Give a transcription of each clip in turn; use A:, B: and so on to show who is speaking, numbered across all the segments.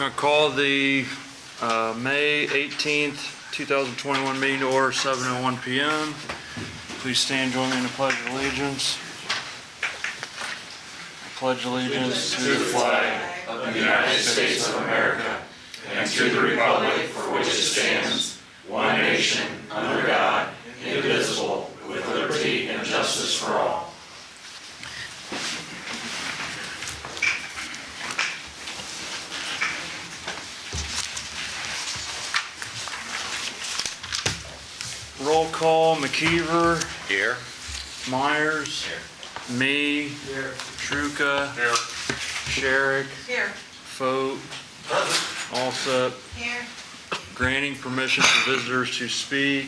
A: Going to call the May 18th, 2021 meeting to order, 7:01 p.m. Please stand, join me in the Pledge of Allegiance. I pledge allegiance to the flag
B: of the United States of America and to the republic for which it stands, one nation, under God, indivisible, with liberty and justice for all.
A: Roll call: McKeever.
B: Here.
A: Myers.
B: Here.
A: Me.
B: Here.
A: Truca.
B: Here.
A: Sherrick.
C: Here.
A: Foat. Alsup.
C: Here.
A: Granting permission for visitors to speak.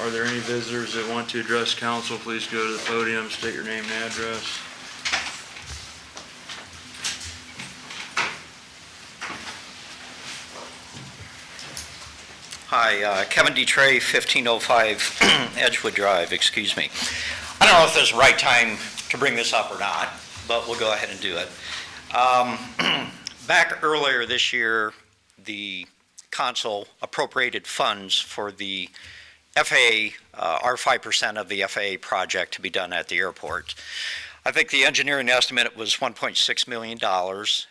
A: Are there any visitors that want to address council? Please go to the podium, state your name and address.
D: Hi, Kevin DeTrey, 1505 Edgewood Drive, excuse me. I don't know if this is the right time to bring this up or not, but we'll go ahead and do it. Back earlier this year, the council appropriated funds for the FAA, our 5% of the FAA project to be done at the airport. I think the engineering estimate was $1.6 million,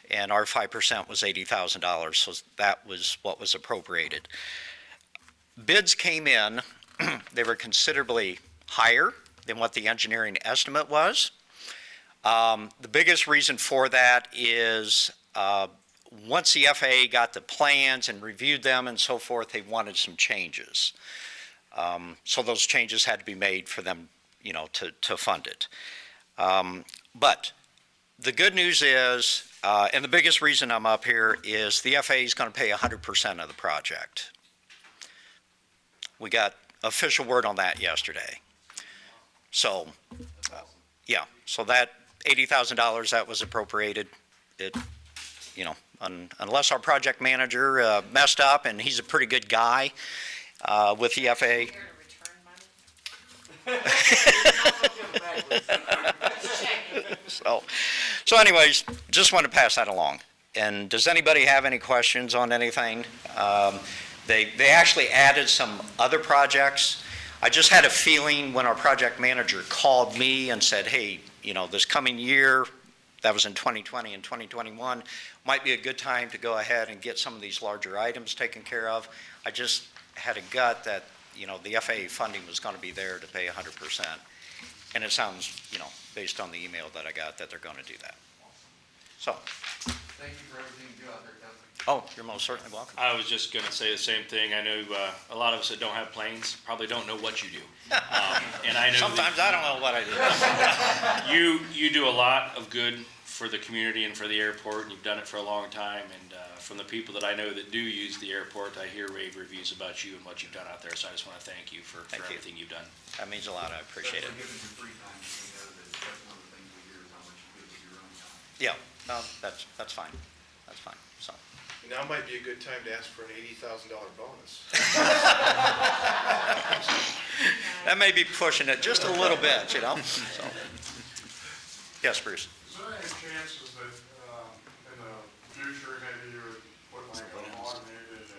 D: and our 5% was $80,000, so that was what was appropriated. Bids came in, they were considerably higher than what the engineering estimate was. The biggest reason for that is once the FAA got the plans and reviewed them and so forth, they wanted some changes. So those changes had to be made for them, to fund it. But the good news is, and the biggest reason I'm up here is the FAA is going to pay 100% of the project. We got official word on that yesterday. So, yeah, so that $80,000 that was appropriated, unless our project manager messed up, and he's a pretty good guy with the FAA. So anyways, just want to pass that along. And does anybody have any questions on anything? They actually added some other projects. I just had a feeling when our project manager called me and said, hey, this coming year, that was in 2020 and 2021, might be a good time to go ahead and get some of these larger items taken care of. I just had a gut that, the FAA funding was going to be there to pay 100%. And it sounds, based on the email that I got, that they're going to do that. So.
E: Thank you for everything you do out there, Kevin.
D: Oh, you're most certainly welcome.
F: I was just going to say the same thing. I know a lot of us that don't have planes probably don't know what you do. And I know
D: sometimes I don't know what I
F: do. You do a lot of good for the community and for the airport, and you've done it for a long time. And from the people that I know that do use the airport, I hear rave reviews about you and what you've done out there. So I just want to thank you for everything you've done.
D: That means a lot. I appreciate it.
E: Giving your free time, that's one of the things we hear is how much you give with your own time.
D: Yeah, no, that's fine. That's fine. So.
G: Now might be a good time to ask for an $80,000 bonus.
D: That may be pushing it just a little bit, So. Yes, Bruce.
H: Is there any chances that in the future maybe you would put like an automated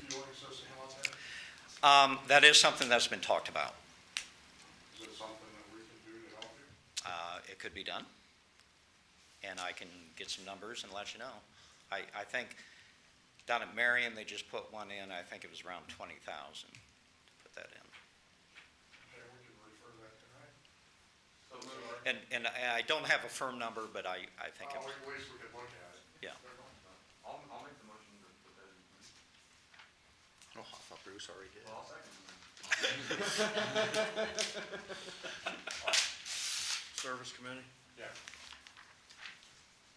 H: fueling system on there?
D: That is something that's been talked about.
H: Is it something that we can do to help you?
D: It could be done, and I can get some numbers and let you know. I think down at Marion, they just put one in. I think it was around 20,000 to put that in.
H: Okay, we can refer that tonight.
D: And I don't have a firm number, but I think it was.
H: At least we could look at it.
D: Yeah.
E: I'll make the motion to put that in.
D: Oh, I thought Bruce already did.
E: Well, I'll second
A: Service committee?
H: Yeah.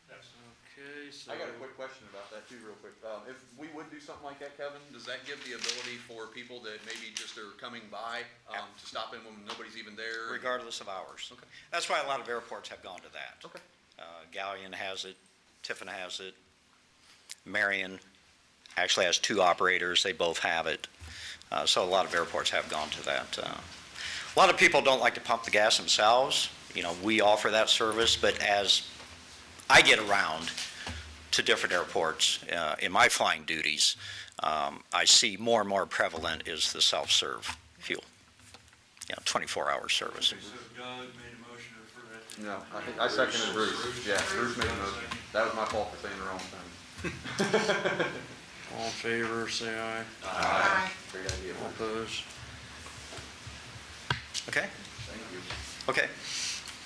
H: Yes.
A: Okay, so.
E: I got a quick question about that too, real quick. If we would do something like that, Kevin, does that give the ability for people that maybe just are coming by to stop in when nobody's even there?
D: Regardless of hours.
E: Okay.
D: That's why a lot of airports have gone to that.
E: Okay.
D: Galleon has it, Tiffin has it, Marion actually has two operators, they both have it. So a lot of airports have gone to that. A lot of people don't like to pump the gas themselves. We offer that service, but as I get around, to different airports, in my flying duties, I see more and more prevalent is the self-serve fuel, 24-hour service.
A: So Doug made a motion to refer that to.
E: No, I think, I seconded Bruce. Yeah, Bruce made a motion. That was my fault for saying the wrong thing.
A: All in favor, say aye.
E: Aye. Great idea,
A: All
E: Bruce.
A: opposed?
D: Okay?
E: Thank you.
D: Okay.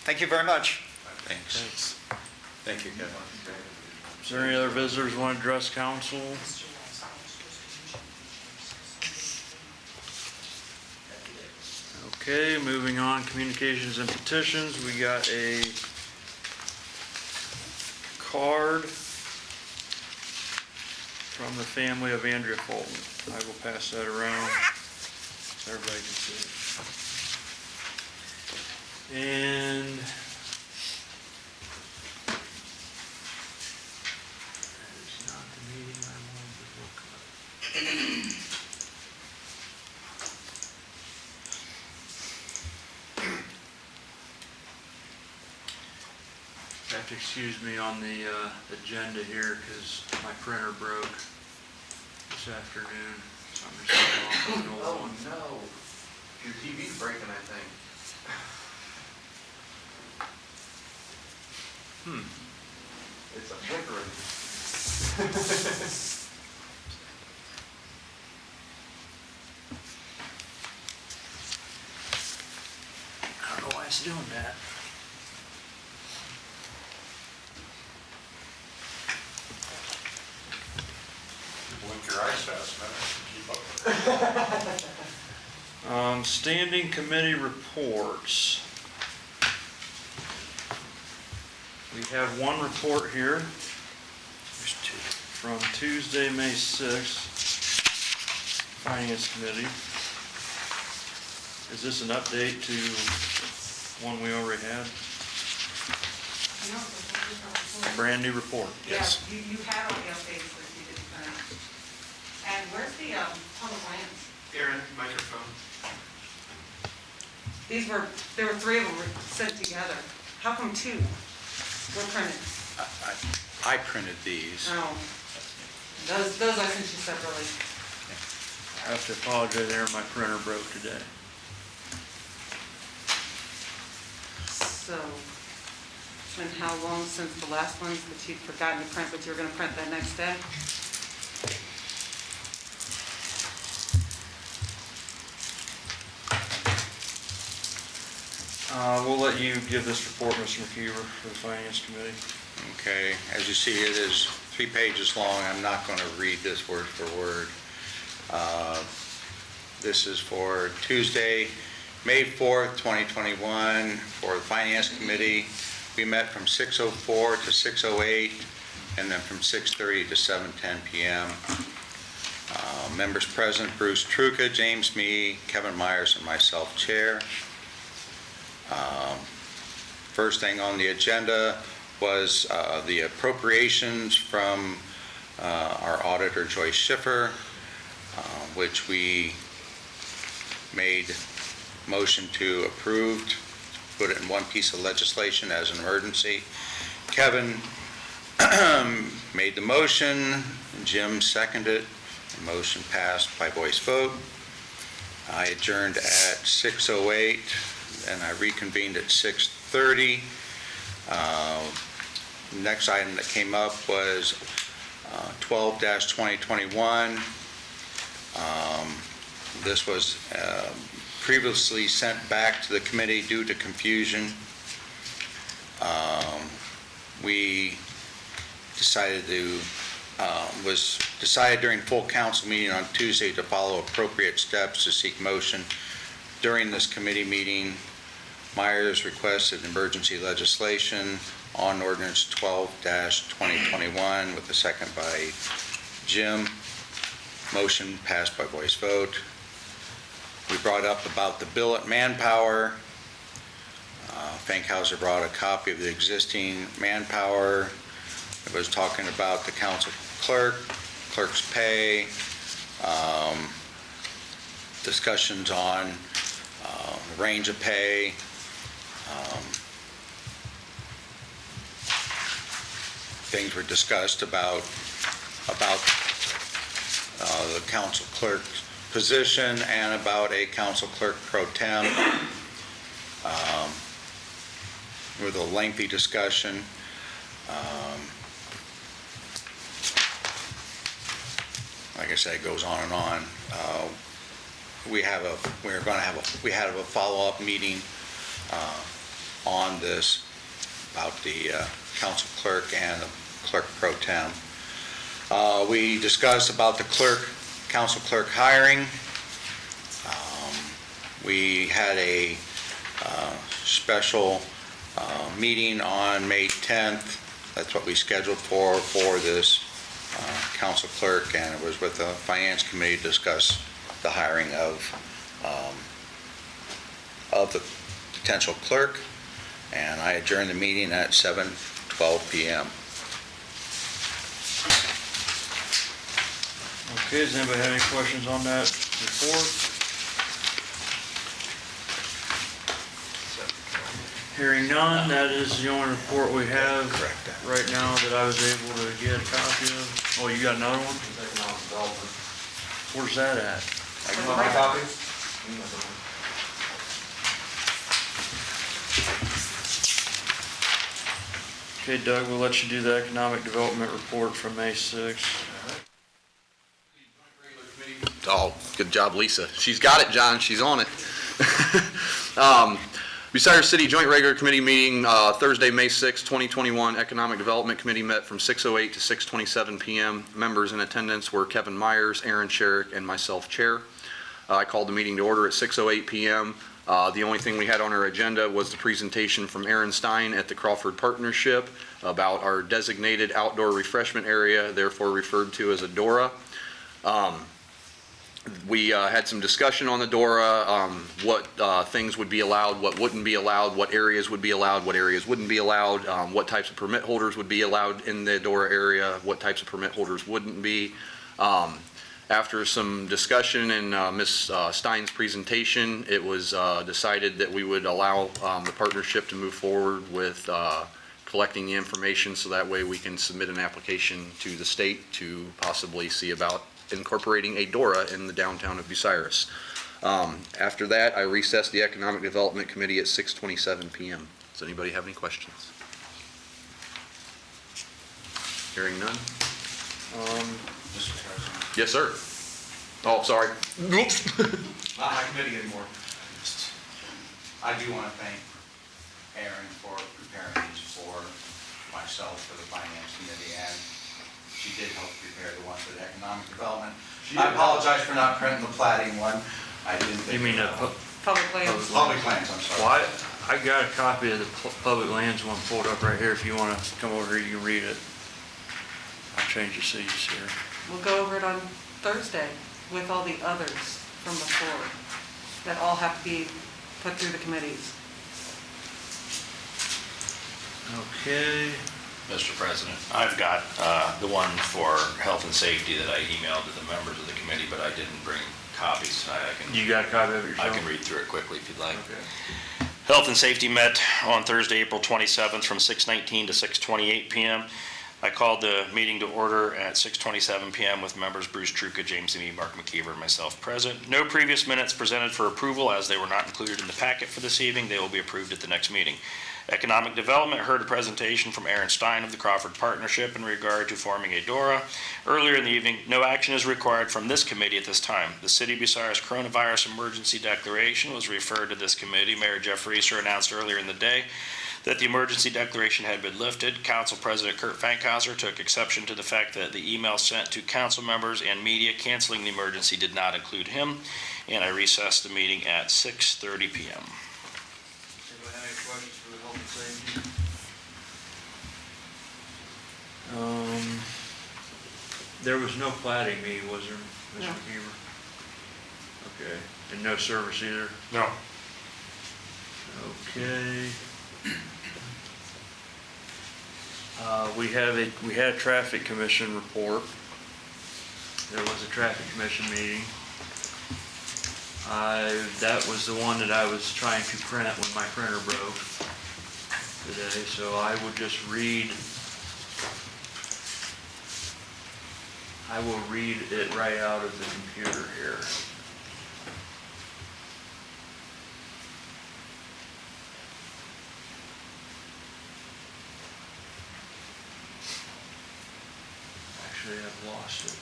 D: Thank you very much.
B: Thanks.
A: Thanks.
B: Thank you, Kevin.
A: Is there any other visitors who want to address council? Okay, moving on, communications and petitions. We got a card from the family of Andrea Fulton. I will pass that around so everybody can see it. And that is not the meeting I wanted to look at. You have to excuse me on the agenda here because my printer broke this afternoon. So I'm just going off of an old
E: Oh,
A: one.
E: no. Your TV's breaking, I think. It's a flickering.
A: I don't know why it's doing that.
H: Blink your eyes fast, man, keep up.
A: Standing committee reports. We have one report here. There's two. From Tuesday, May 6th, Finance Committee. Is this an update to one we already had? Brand new report.
C: Yes, you had all the updates that you did print. And where's the public lands?
G: Aaron, microphone.
C: There were three of them sent together. How come two were printed?
B: I printed these.
C: Oh, those I sent you separately.
A: I have to apologize there, my printer broke today.
C: So, and how long since the last ones that you'd forgotten to print, but you were gonna print that next day?
A: We'll let you give this report, Mr. McKeever, for the Finance Committee.
B: Okay, as you see, it is 3 pages long. I'm not going to read this word for word. This is for Tuesday, May 4th, 2021, for the Finance Committee. We met from 6:04 to 6:08, and then from 6:30 to 7:10 p.m. Members present: Bruce Truca, James Me, Kevin Myers, and myself, Chair. First thing on the agenda was the appropriations from our auditor, Joyce Schiffer, which we made motion to approve, to put it in one piece of legislation as an emergency. Kevin made the motion, Jim seconded it, the motion passed by voice vote. I adjourned at 6:08, and I reconvened at 6:30. Next item that came up was 12-2021. This was previously sent back to the committee due to confusion. We decided to, was decided during full council meeting on Tuesday to follow appropriate steps to seek motion during this committee meeting. Myers requested emergency legislation on Ordinance 12-2021 with a second by Jim. Motion passed by voice vote. We brought up about the bill at manpower. Fankhauser brought a copy of the existing manpower. It was talking about the council clerk's pay, discussions on the range of pay. things were discussed about the council clerk's position and about a council clerk pro tem. With a lengthy discussion. Like I said, it goes on and on. We had a follow-up meeting on this about the council clerk and the clerk pro tem. We discussed about the council clerk hiring. We had a special meeting on May 10th. That's what we scheduled for this council clerk, and it was with the finance committee to discuss the hiring of the potential clerk. And I adjourned the meeting at 7:12 p.m.
A: Okay, does anybody have any questions on that report? Hearing none, that is the only report we have right now that I was able to get a copy of. Oh, you got another one? Where's that at?
C: You want my copy?
A: Okay, Doug, we'll let you do the economic development report from May 6th.
E: Oh, good job, Lisa. She's got it, John. She's on it. Bucyrus City Joint Regular Committee meeting, Thursday, May 6, 2021. Economic Development Committee met from 6:08 to 6:27 p.m. Members in attendance were Kevin Myers, Aaron Sherrick, and myself, Chair. I called the meeting to order at 6:08 p.m. The only thing we had on our agenda was the presentation from Aaron Stein at the Crawford Partnership about our designated outdoor refreshment area, therefore referred to as a DORA. We had some discussion on the DORA, what things would be allowed, what wouldn't be allowed, what areas would be allowed, what areas wouldn't be allowed, what types of permit holders would be allowed in the DORA area, what types of permit holders wouldn't be. After some discussion and Ms. Stein's presentation, it was decided that we would allow the partnership to move forward with collecting the information, so that way we can submit an application to the state to possibly see about incorporating a DORA in the downtown of Bucyrus. After that, I recessed the Economic Development Committee at 6:27 p.m. Does anybody have any questions? Hearing none?
I: Mr. President.
E: Yes, sir. Oh, sorry. Oops.
I: Not my committee anymore. I do want to thank Erin for preparing these for myself for the Finance Committee, and she did help prepare the one for the Economic Development. I apologize for not printing the plating one. I didn't think.
A: You mean
C: Public lands.
I: Public lands, I'm sorry.
A: Well, I got a copy of the public lands one pulled up right here. If you want to come over here, you can read it. I'll change the seats here.
C: We'll go over it on Thursday with all the others from before that all have to be put through the committees.
A: Okay.
F: Mr. President, I've got the one for health and safety that I emailed to the members of the committee, but I didn't bring copies tonight.
A: You got a copy of it
F: I
A: yourself?
F: can read through it quickly if you'd like.
A: Okay.
F: Health and Safety met on Thursday, April 27th from 6:19 to 6:28 p.m. I called the meeting to order at 6:27 p.m. with members Bruce Truca, James Lee, Mark McKeever, and myself present. No previous minutes presented for approval as they were not included in the packet for this evening. They will be approved at the next meeting. Economic Development heard a presentation from Aaron Stein of the Crawford Partnership in regard to forming a DORA. Earlier in the evening, no action is required from this committee at this time. The City of Bucyrus Coronavirus Emergency Declaration was referred to this committee. Mayor Jeff Reeser announced earlier in the day that the emergency declaration had been lifted. Council President Kurt Fankhauser took exception to the fact that the email sent to council members and media canceling the emergency did not include him, and I recessed the meeting at 6:30 p.m.
A: Anybody have any questions for the health and safety? There was no plating meeting, was there, Mr.
C: No.
A: McKeever? Okay, and no service either?
H: No.
A: Okay. We had a traffic commission report. There was a traffic commission meeting. That was the one that I was trying to print when my printer broke today, so I would just read I will read it right out of the computer here. Actually, I've lost it.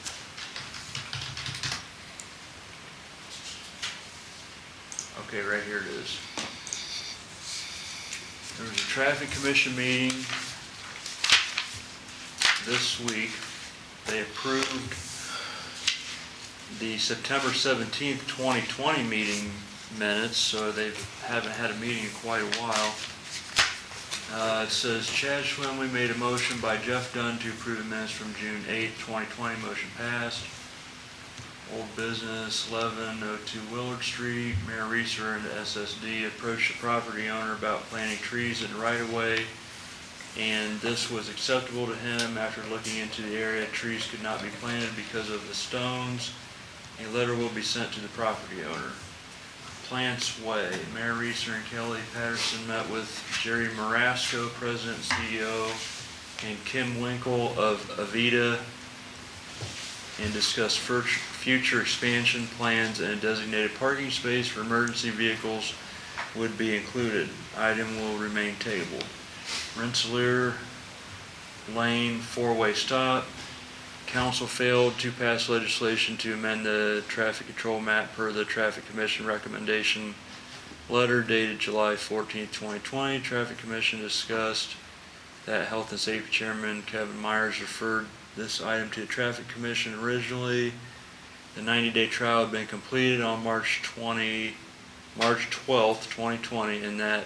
A: Okay, right here it is. There was a traffic commission meeting this week. They approved the September 17th, 2020 meeting minutes, so they haven't had a meeting in quite a while. It says Chad Schwimley made a motion by Jeff Dunn to approve the minutes from June 8th, 2020. Motion passed. Old business, 1102 Willard Street. Mayor Reeser and the SSD approached the property owner about planting trees in the right-of-way, and this was acceptable to him. After looking into the area, trees could not be planted because of the stones. A letter will be sent to the property owner. Plants Way. Mayor Reeser and Kelly Patterson met with Jerry Marasco, President and CEO, and Kim Winkle of Avita, and discussed future expansion plans, and a designated parking space for emergency vehicles would be included. Item will remain tabled. Rensselaer Lane four-way stop. Council failed to pass legislation to amend the traffic control map per the Traffic Commission recommendation letter dated July 14th, 2020. Traffic Commission discussed that Health and Safety Chairman Kevin Myers referred this item to the Traffic Commission originally. The 90-day trial had been completed on March 12th, 2020, and that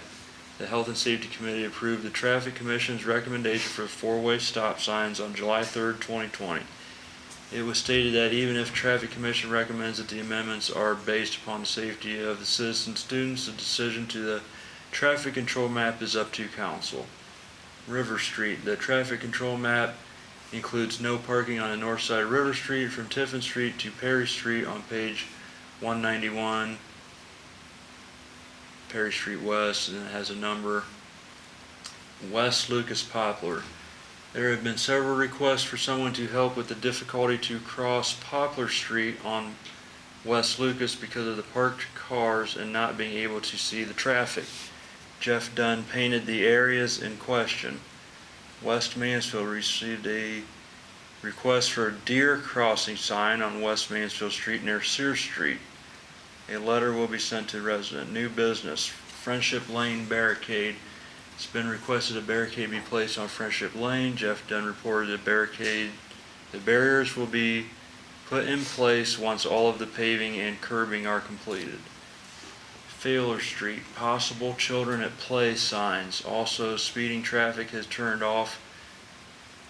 A: the Health and Safety Committee approved the Traffic Commission's recommendation for four-way stop signs on July 3rd, 2020. It was stated that even if Traffic Commission recommends that the amendments are based upon the safety of the citizens, students, the decision to the traffic control map is up to council. River Street. The traffic control map includes no parking on the north side of River Street from Tiffin Street to Perry Street on page 191. Perry Street West, and it has a number. West Lucas Poplar. There have been several requests for someone to help with the difficulty to cross Poplar Street on West Lucas because of the parked cars and not being able to see the traffic. Jeff Dunn painted the areas in question. West Mansfield received a request for a deer crossing sign on West Mansfield Street near Sears Street. A letter will be sent to the resident. New business. Friendship Lane barricade. It's been requested a barricade be placed on Friendship Lane. Jeff Dunn reported the barriers will be put in place once all of the paving and curbing are completed. Failer Street. Possible children at play signs. Also, speeding traffic has turned off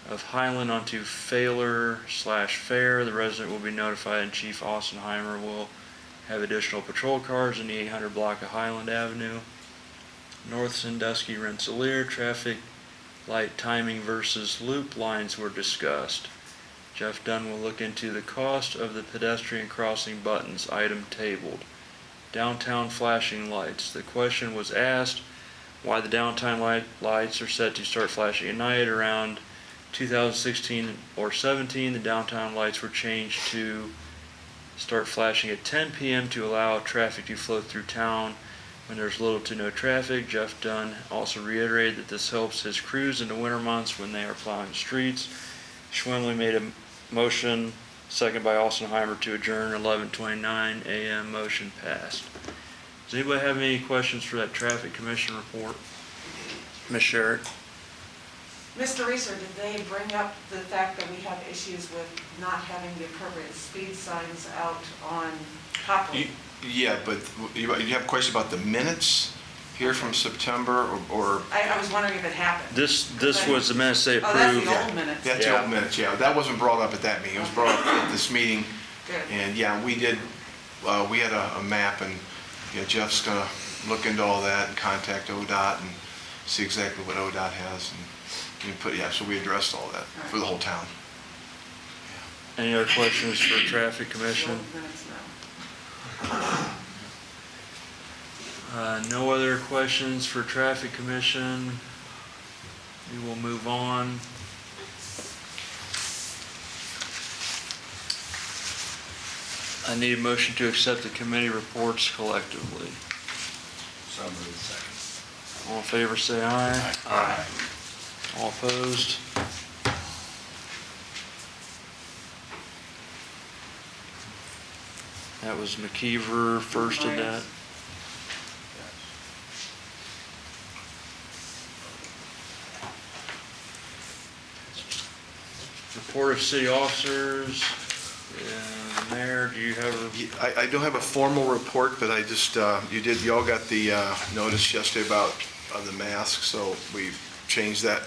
A: of Highland onto Failer/Fair. The resident will be notified, and Chief Ausenheimer will have additional patrol cars in the 800 block of Highland Avenue. North Sandusky Rensselaer. Traffic light timing versus loop lines were discussed. Jeff Dunn will look into the cost of the pedestrian crossing buttons. Item tabled. Downtown flashing lights. The question was asked why the downtown lights are set to start flashing at night. Around 2016 or 17, the downtown lights were changed to start flashing at 10 p.m. to allow traffic to flow through town when there's little to no traffic. Jeff Dunn also reiterated that this helps his crews in the winter months when they are plowing the streets. Schwimley made a motion, second by Ausenheimer, to adjourn. 11:29 a.m. Motion passed. Does anybody have any questions for that Traffic Commission report? Ms. Sherrick?
J: Mr. Reeser, did they bring up the fact that we have issues with not having the appropriate speed signs out on Poplar?
G: Yeah, but you have a question about the minutes here from September, or?
J: I was wondering if it happened.
A: This was the minutes they approved.
J: Oh, that's the old minutes.
G: That's the old minutes, yeah. That wasn't brought up at that meeting. It was brought up at this meeting.
J: Good.
G: And yeah, we did, we had a map, and yeah, Jeff's gonna look into all that and contact ODOT and see exactly what ODOT has. And so we addressed all that for the whole town.
A: Any other questions for Traffic Commission?
J: Old minutes now.
A: No other questions for Traffic Commission. We will move on. I need a motion to accept the committee reports collectively.
I: So moved. Second.
A: All in favor, say aye.
I: Aye.
A: All opposed? That was McKeever first in that. Report of city officers, and Mayor, do you have
G: I don't have a formal report, but I just, you all got the notice yesterday about the masks, so we've changed that.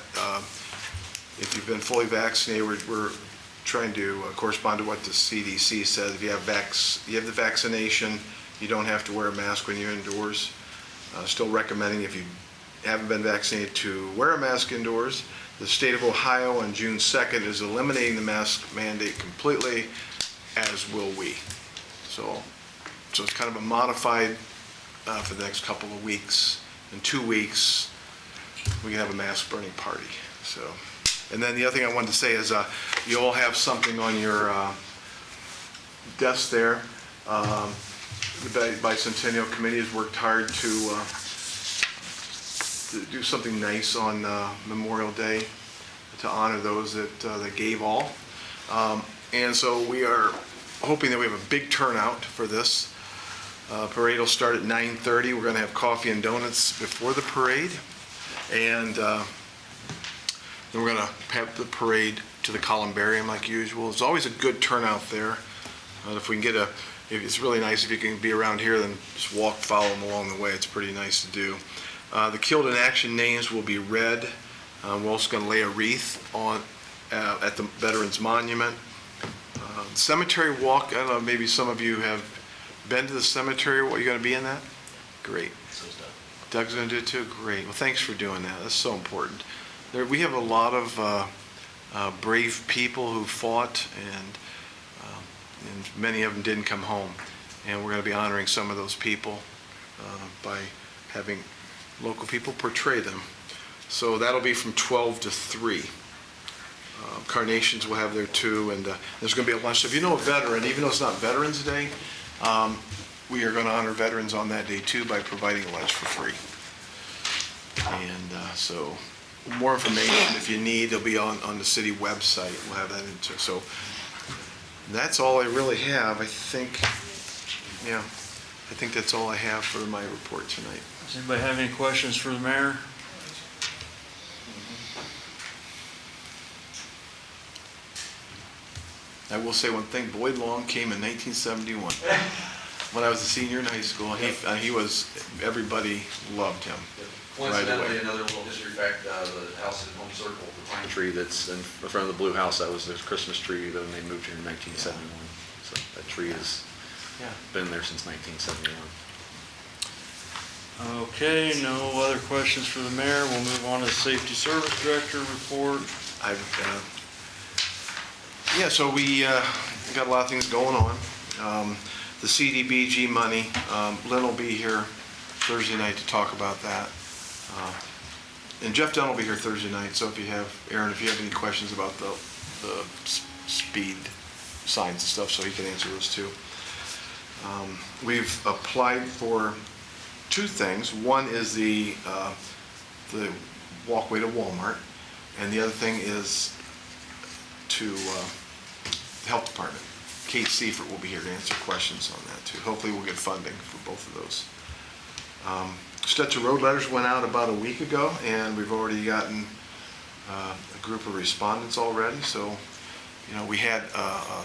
G: If you've been fully vaccinated, we're trying to correspond to what the CDC says. If you have the vaccination, you don't have to wear a mask when you're indoors. Still recommending, if you haven't been vaccinated, to wear a mask indoors. The state of Ohio on June 2nd is eliminating the mask mandate completely, as will we. So it's kind of a modified for the next couple of weeks. In 2 weeks, we can have a mask burning party. So, and then the other thing I wanted to say is you all have something on your desk there. The Bicentennial Committee has worked hard to do something nice on Memorial Day to honor those that gave all. And so we are hoping that we have a big turnout for this. Parade will start at 9:30. We're going to have coffee and donuts before the parade. And then we're going to have the parade to the columbarium like usual. It's always a good turnout there. If we can it's really nice if you can be around here, then just follow them along the way. It's pretty nice to do. The killed in action names will be read. We're also going to lay a wreath at the Veterans Monument. Cemetery walk, I don't know, maybe some of you have been to the cemetery. What, are you going to be in that? Great. Doug's going to do it too? Great. Well, thanks for doing that. That's so important. We have a lot of brave people who fought, and many of them didn't come home. And we're going to be honoring some of those people by having local people portray them. So that'll be from 12 to 3. Carnations will have there too, and there's going to be a lunch. So if you know a veteran, even though it's not Veterans Day, we are going to honor veterans on that day too by providing lunch for free. And so more information if you need, it'll be on the city website. We'll have that in too. So that's all I really have. I think that's all I have for my report tonight.
A: Does anybody have any questions for the mayor?
G: I will say one thing, Boyd Long came in 1971. When I was a senior in high school, everybody loved him.
E: Coincidentally, another little history fact, the house in Home Circle, the pine tree that's in front of the blue house, that was their Christmas tree when they moved here in 1971. So that tree has been there since 1971.
A: Okay, no other questions for the mayor. We'll move on to the Safety Service Director report.
G: So we got a lot of things going on. The CDBG money, Lynn will be here Thursday night to talk about that. And Jeff Dunn will be here Thursday night, so if you have any questions about the speed signs and stuff, so he can answer those too. We've applied for 2 things. One is the walkway to Walmart, and the other thing is to the health department. Kate Seifert will be here to answer questions on that too. Hopefully we'll get funding for both of those. Stetzer Road letters went out about a week ago, and we've already gotten a group of respondents already. So, we had a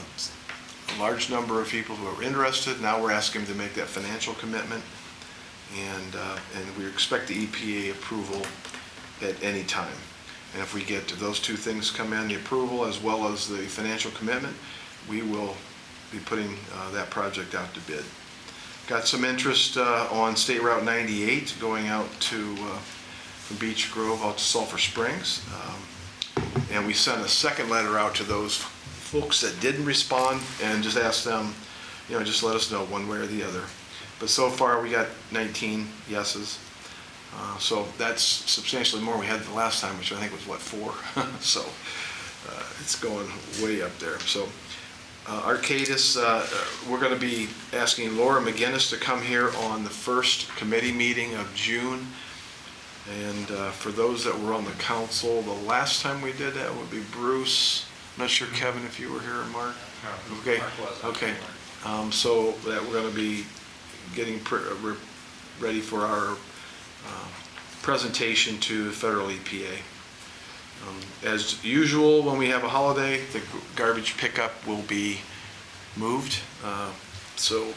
G: large number of people who are interested. Now we're asking them to make that financial commitment, and we expect the EPA approval at any time. And if we get those 2 things come in, the approval as well as the financial commitment, we will be putting that project out to bid. Got some interest on State Route 98 going out from Beech Grove out to Sulphur Springs. And we sent a second letter out to those folks that didn't respond and just asked them, just let us know one way or the other. But so far we got 19 yeses. So that's substantially more we had the last time, which I think was 4? So it's going way up there. So Arcadis, we're going to be asking Laura McGinnis to come here on the first committee meeting of June. And for those that were on the council, the last time we did that would be Bruce. I'm not sure, Kevin, if you were here, or Mark?
H: No.
G: Okay,
F: Mark was.
G: okay. So that we're going to be getting ready for our presentation to federal EPA. As usual, when we have a holiday, the garbage pickup will be moved. So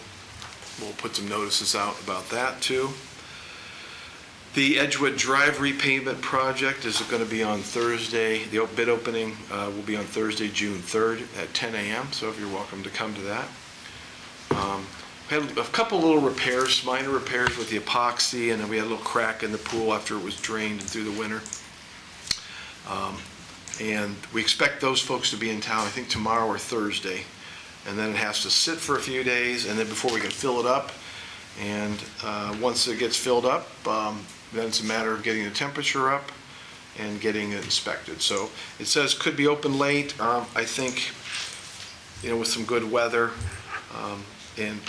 G: we'll put some notices out about that too. The Edgewood Drive repavement project is going to be on Thursday. The bid opening will be on Thursday, June 3rd at 10 a.m. So if you're welcome to come to that. We had a couple little repairs, minor repairs with the epoxy, and then we had a little crack in the pool after it was drained through the winter. And we expect those folks to be in town, I think tomorrow or Thursday. And then it has to sit for a few days, and then before we can fill it up. And once it gets filled up, then it's a matter of getting the temperature up and getting it inspected. So it says could be open late. I think, with some good weather, and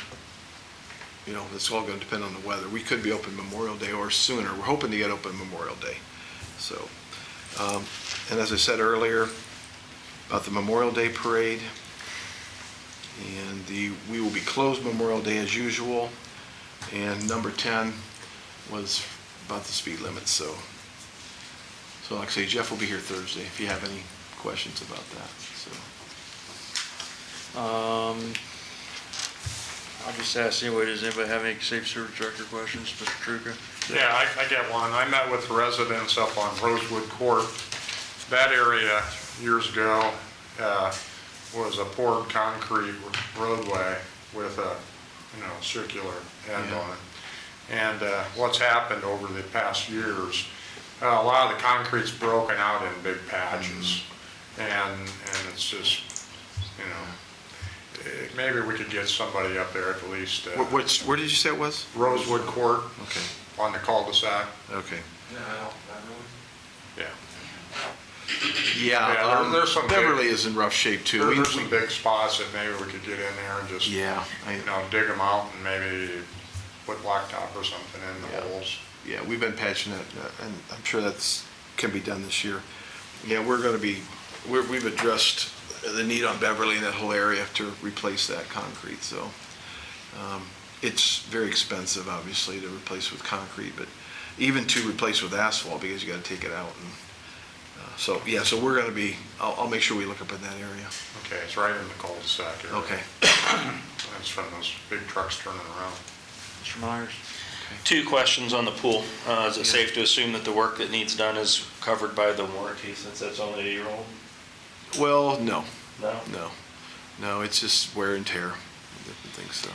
G: it's all going to depend on the weather. We could be open Memorial Day or sooner. We're hoping to get open Memorial Day. So, and as I said earlier about the Memorial Day parade, and we will be closed Memorial Day as usual. And number 10 was about the speed limit. So like I say, Jeff will be here Thursday if you have any questions about that. So.
A: I'll just ask anyway, does anybody have any safe service director questions, Mr. Truca?
H: Yeah, I get one. I met with residents up on Rosewood Court. That area years ago was a poured concrete roadway with a circular end on it. And what's happened over the past years, a lot of the concrete's broken out in big patches. And it's just, maybe we could get somebody up there at least.
G: Where did you say it was?
H: Rosewood Court.
G: Okay.
H: On the cul-de-sac.
G: Okay.
H: Yeah.
G: Yeah,
H: there's some
G: Beverly is in rough shape too.
H: There's some big spots that maybe we could get in there and just, dig them out and maybe put blacktop or something in the holes.
G: Yeah, we've been patching it, and I'm sure that's can be done this year. Yeah, we've addressed the need on Beverly and that whole area to replace that concrete. So it's very expensive, obviously, to replace with concrete, but even to replace with asphalt because you got to take it out. And so we're going to be. I'll make sure we look up in that area.
H: Okay, it's right in the cul-de-sac area.
G: Okay.
H: That's from those big trucks turning around.
A: Mr. Myers?
F: Two questions on the pool. Is it safe to assume that the work that needs done is covered by the warranty since that's only a year old?
G: Well, no.
F: No?
G: It's just wear and tear, different things. So.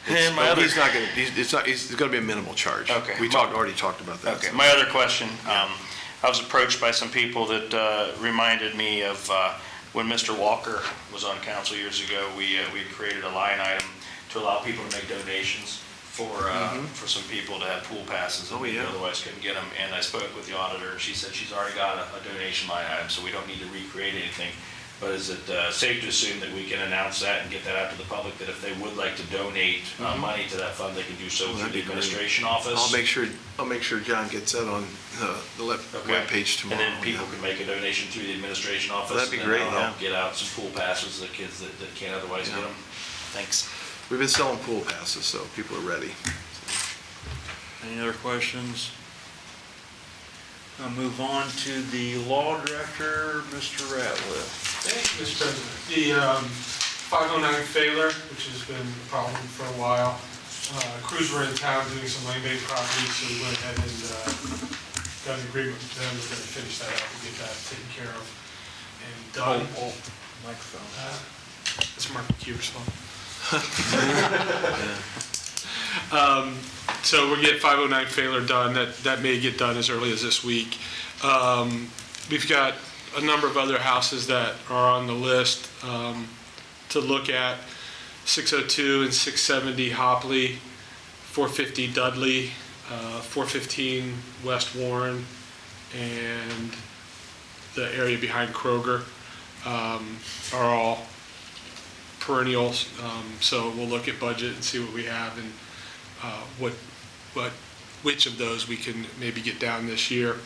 F: And my other,
G: He's not going to. It's going to be a minimal charge.
F: Okay.
G: We already talked about that.
F: okay,
G: So.
F: my other question, I was approached by some people that reminded me of when Mr. Walker was on council years ago. We created a line item to allow people to make donations for some people to have pool passes that otherwise couldn't get them. And I spoke with the auditor, and she said she's already got a donation line item, so we don't need to recreate anything. But is it safe to assume that we can announce that and get that out to the public, that if they would like to donate money to that fund, they can do so through the administration office?
G: I'll make sure John gets that on the webpage tomorrow.
F: And then people can make a donation through the administration office.
G: That'd be great,
F: And that'll help get out some pool passes to kids that can't otherwise get them. Thanks.
G: We've been selling pool passes, so people are ready.
A: Any other questions? I'll move on to the law director, Mr. Ratliff.
K: Thank you, Mr. President. The 509 Failer, which has been a problem for a while. Crews were in town doing some land-based properties, so we went ahead and got an agreement with them. We're going to finish that up and get that taken care of and done.
A: Microphone.
K: It's Mark Cuber's phone. So we're getting 509 Failer done. That may get done as early as this week. We've got a number of other houses that are on the list to look at. 602 and 670 Hopley, 450 Dudley, 415 West Warren, and the area behind Kroger are all perennials, so we'll look at budget and see what we have and which of those we can maybe get down this year.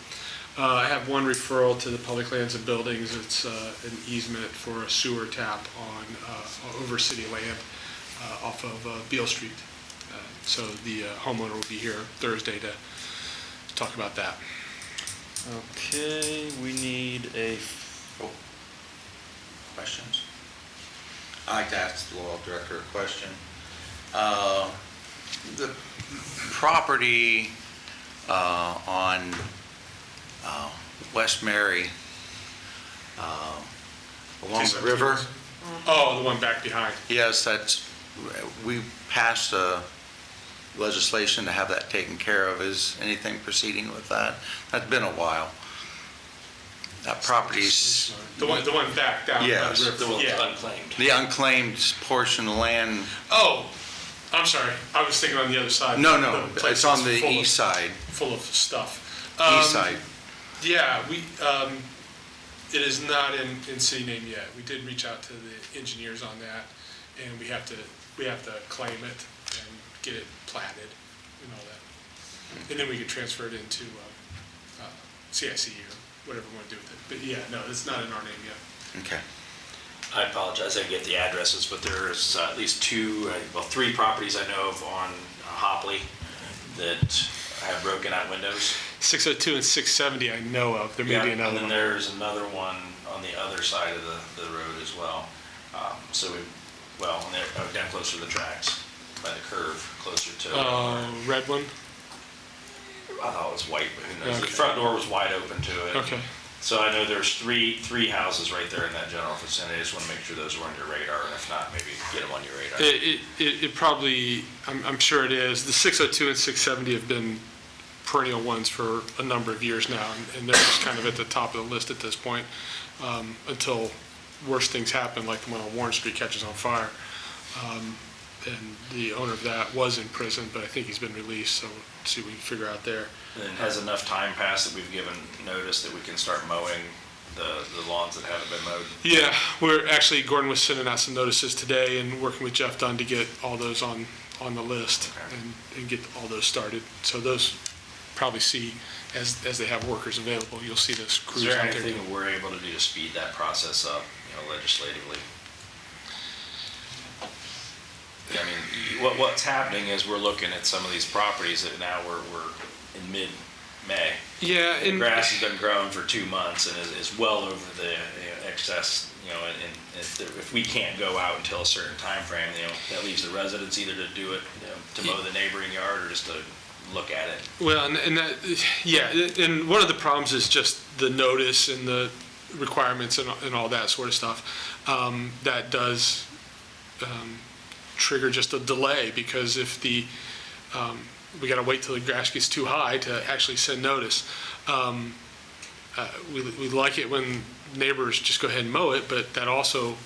K: I have one referral to the Public Lands and Buildings. It's an easement for a sewer tap on over city land off of Beale Street. So the homeowner will be here Thursday to talk about that.
A: Okay, we need a,
B: Questions? I'd like to ask the law director a question. The property on West Mary, along the river,
K: Oh, the one back behind.
B: yes, we passed a legislation to have that taken care of. Is anything proceeding with that? That's been a while. That property's,
K: The one back down.
B: Yes.
K: By the river.
F: The one that's
K: Yeah.
F: unclaimed.
B: the unclaimed portion of land.
K: Oh, I'm sorry. I was thinking on the other side.
B: No,
K: The place
B: it's on
K: is
B: the
K: full
B: east side,
K: Full of stuff.
B: east side.
K: Yeah, it is not in city name yet. We did reach out to the engineers on that, and we have to claim it and get it platted and all that. And then we could transfer it into CIC or whatever we want to do with it. But yeah, no, it's not in our name yet.
B: Okay.
F: I apologize, I didn't get the addresses, but there's at least three properties I know of on Hopley that have broken out windows.
K: 602 and 670 I know of. There may be another
F: And then
K: one.
F: there's another one on the other side of the road as well. Down closer to the tracks, by the curve, closer to,
K: Red one?
F: I thought it was white, but who knows? The
K: Okay.
F: front door was wide open to it.
K: Okay.
F: So I know there's three houses right there in that general vicinity. I just want to make sure those are on your radar, and if not, maybe get them on your radar.
K: It probably, I'm sure it is. The 602 and 670 have been perennial ones for a number of years now, and they're just kind of at the top of the list at this point, until worse things happen, like the one on Warren Street catches on fire. And the owner of that was in prison, but I think he's been released, so let's see what we can figure out there.
F: And has enough time passed that we've given notice that we can start mowing the lawns that haven't been mowed?
K: Yeah, Gordon was sending out some notices today and working with Jeff Dunn to get all those on the list and get all those started. So those probably see, as they have workers available, you'll see those
F: Is
K: crews
F: there
K: out there.
F: anything that we're able to do to speed that process up, legislatively? I mean, what's happening is we're looking at some of these properties that now we're in mid-May.
K: Yeah,
F: The grass has been growing for 2 months and is well over the excess, and if we can't go out until a certain time frame, that leaves the residents either to do it, to mow the neighboring yard or just to look at it.
K: Well, and that, yeah, and one of the problems is just the notice and the requirements and all that sort of stuff. That does trigger just a delay, because if we got to wait till the grass gets too high to actually send notice. We like it when neighbors just go ahead and mow it, but that also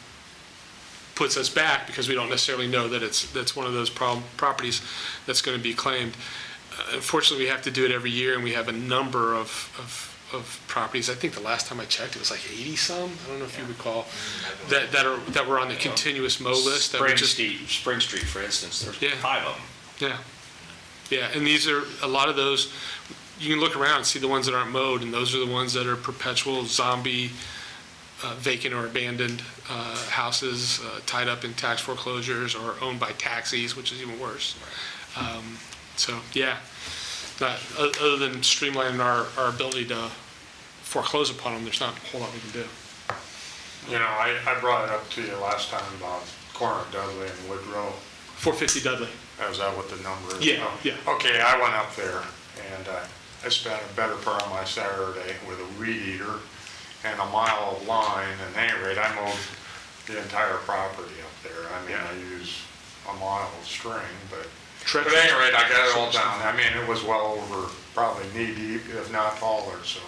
K: puts us back because we don't necessarily know that that's one of those properties that's going to be claimed. Unfortunately, we have to do it every year, and we have a number of properties. I think the last time I checked, it was like 80 some. I don't know if you recall that were on the continuous mow list.
F: Spring Street, for instance, there's 5 of them.
K: Yeah, and these are a lot of those. You can look around and see the ones that aren't mowed, and those are the ones that are perpetual zombie, vacant or abandoned houses, tied up in tax foreclosures or owned by taxis, which is even worse. So yeah, other than streamlining our ability to foreclose upon them, there's not a whole lot we can do.
H: I brought it up to you last time about corner of Dudley and Woodrow.
K: 450 Dudley.
H: Is that what the number is?
K: Yeah, yeah.
H: Okay, I went up there and I spent a better part of my Saturday with a weed eater and a mile of line. And at any rate, I mowed the entire property up there. I mean, I used a mile of string, but at any rate, I got it all down. I mean, it was well over probably knee deep, if not taller. So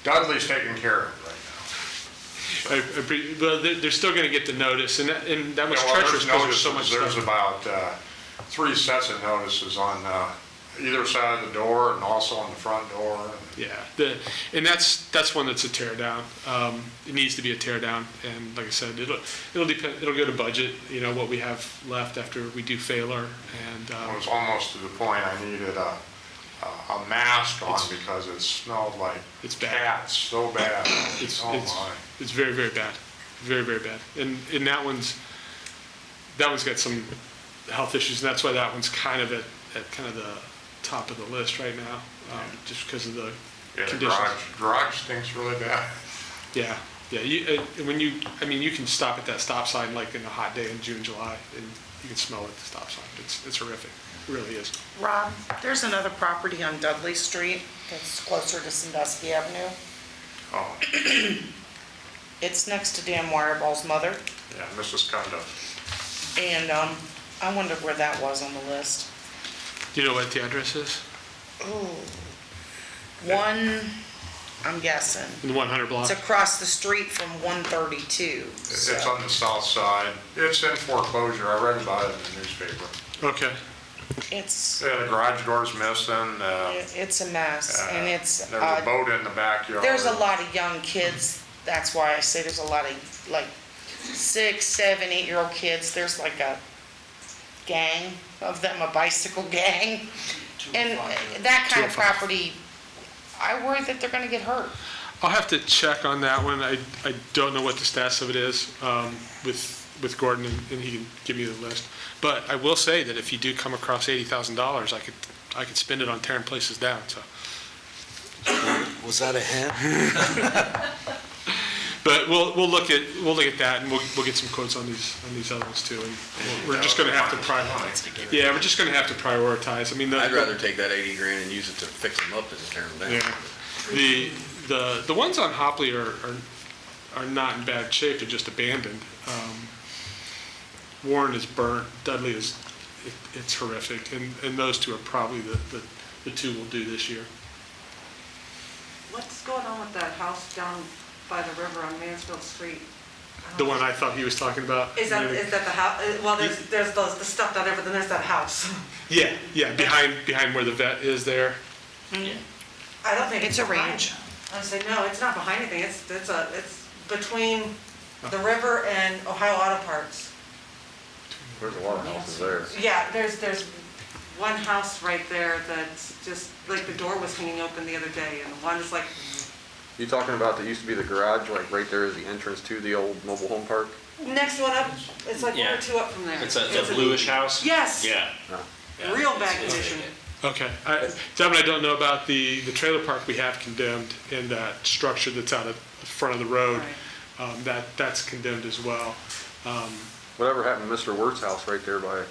H: Dudley's taking care of it right now.
K: Well, they're still going to get the notice, and that was treacherous because there's so much
H: There's
K: stuff.
H: about 3 sets of notices on either side of the door and also on the front door.
K: Yeah, and that's one that's a tear down. It needs to be a tear down, and like I said, it'll depend. It'll go to budget. You know what we have left after we do Failer, and
H: It was almost to the point I needed a mask on because it smelled like
K: it's bad.
H: cats so bad. Oh my.
K: It's very, very bad, very, very bad. And that one's got some health issues, and that's why that one's kind of at kind of the top of the list right now, just because of the
H: Yeah, the
K: conditions.
H: garage stinks really bad.
K: Yeah, yeah. You can stop at that stop sign like in a hot day in June, July, and you can smell it at the stop sign. It's horrific. It really is.
L: Rob, there's another property on Dudley Street that's closer to Sandusky Avenue.
H: Oh,
L: It's next to Dan Wireball's mother,
H: yeah, Mrs. Kunda.
L: and I wondered where that was on the list.
K: Do you know what the address is?
L: Ooh, I'm guessing.
K: In the 100 block?
L: It's across the street from 132.
H: It's on the south side. It's in foreclosure. I read about it in the newspaper.
K: Okay.
L: It's
H: Yeah, the garage door's missing.
L: it's a mess, and it's
H: There's a boat in the backyard.
L: there's a lot of young kids. That's why I say there's a lot of like 6, 7, 8-year-old kids. There's like a gang of them, a bicycle gang, and that kind of property. I worry that they're going to get hurt.
K: I'll have to check on that one. I don't know what the status of it is with Gordon, and he can give me the list. But I will say that if you do come across $80,000, I could spend it on tearing places down. So.
M: Was that a hint?
K: But we'll look at that, and we'll get some quotes on these other ones too. And we're just going to have to prioritize. Yeah, we're just going to have to prioritize. I mean,
E: I'd rather take that 80 grand and use it to fix them up than to tear them down.
K: Yeah. The ones on Hopley are not in bad shape. They're just abandoned. Warren is burnt. Dudley it's horrific, and those two are probably the two we'll do this year.
J: What's going on with that house down by the river on Mansfield Street?
K: The one I thought he was talking about.
J: Is that the house? Well, there's the stuff down there, but then there's that house.
K: Yeah, behind where the vet is there.
J: I don't think
L: It's a
J: behind.
L: range.
J: I would say, no, it's not behind anything. It's between the river and Ohio Auto Parts.
E: There's a lot of houses there.
J: Yeah, there's one house right there that's just, like, the door was hanging open the other day, and one is like,
E: You talking about that used to be the garage, like right there is the entrance to the old mobile home park?
J: next one up, it's like one
F: Yeah.
J: or two up from there.
F: It's a bluish house?
J: Yes.
F: Yeah. Yeah,
J: Real
F: it's-
J: bad
F: it's
J: condition.
F: vacant.
K: Okay. That one I don't know about. The trailer park we have condemned, and that structure that's out of the front of the road, that's condemned as well.
E: Whatever happened to Mr. Wirt's house right there by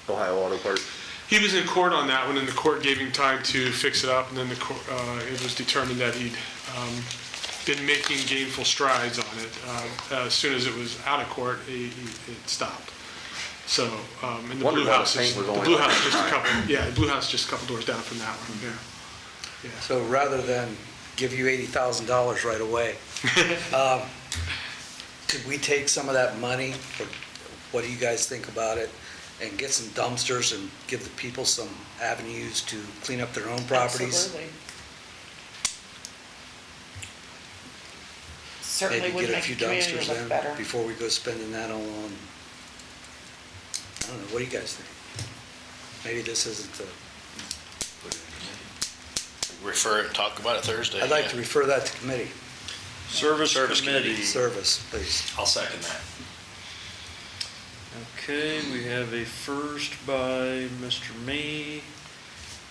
E: Ohio Auto Parts?
K: He was in court on that one, and the court gave him time to fix it up, and then it was determined that he'd been making gainful strides on it. As soon as it was out of court, it stopped. So, and the
E: Wondered
K: blue
E: why the
K: house
E: paint
K: is,
E: was
K: the
E: only
K: blue
E: like
K: house just a
E: that.
K: couple, yeah, the blue house just a couple doors down from that one, yeah.
M: So rather than give you $80,000 right away, could we take some of that money, or what do you guys think about it, and get some dumpsters and give the people some avenues to clean up their own properties?
L: Absolutely. Certainly
M: Maybe
L: would
M: get a
L: make
M: few
L: the community
M: dumpsters
L: look
M: in
L: better.
M: before we go spending that all on, I don't know, what do you guys think? Maybe this isn't the,
F: Refer it, talk about it Thursday.
M: I'd like to refer that to committee.
A: Service Committee.
M: Service, please.
F: I'll second that.
A: Okay, we have a first by Mr. Mee,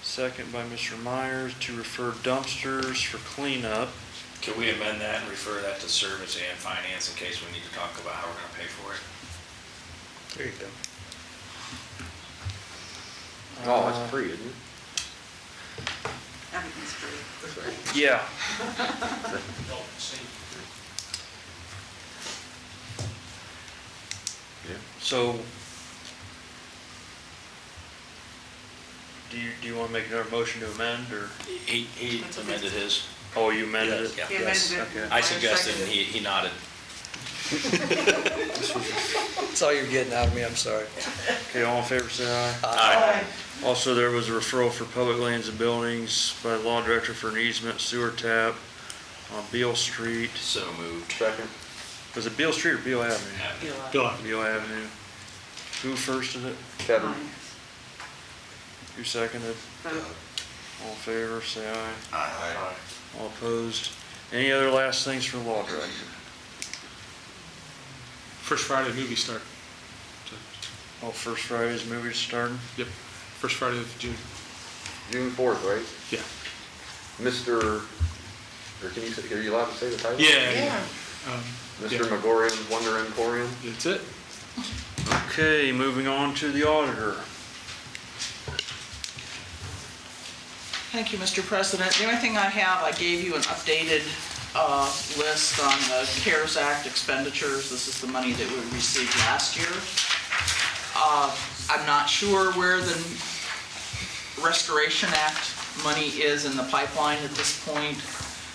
A: second by Mr. Myers to refer dumpsters for cleanup.
F: Can we amend that and refer that to service and finance in case we need to talk about how we're gonna pay for it?
M: There you go.
E: Oh, that's free, isn't it?
J: Everything's free.
A: Yeah.
E: Yeah.
A: So, do you want to make another motion to amend, or?
F: He amended his.
A: Oh, you amended it?
J: He amended it.
A: Okay.
F: I suggested
J: seconded
F: and
J: it.
F: he nodded.
M: That's all you're getting out of me, I'm sorry.
A: Okay, all in favor, say aye.
L: Aye.
A: Also, there was a referral for public lands and buildings by the law director for an easement sewer tap on Beale Street.
E: So moved. Second.
A: Was it Beale Street or Beale Avenue?
K: Bill,
A: Beale Avenue. Who firsted it?
E: Kevin.
A: Who seconded?
C: Vote.
A: All in favor, say aye.
H: Aye.
A: All opposed? Any other last things for the law director?
K: first Friday movie start.
A: Oh, first Friday's movie starting?
K: Yep, first Friday of June.
E: June 4th, right?
K: Yeah.
E: Mr., or can you say, are you allowed to say the title?
K: Yeah.
E: Mr.
K: Yeah.
E: Megorian's Wonder Emporium?
K: That's it.
A: Okay, moving on to the auditor.
N: Thank you, Mr. President. The only thing I have, I gave you an updated list on the CARES Act expenditures. This is the money that we received last year. I'm not sure where the Restoration Act money is in the pipeline at this point.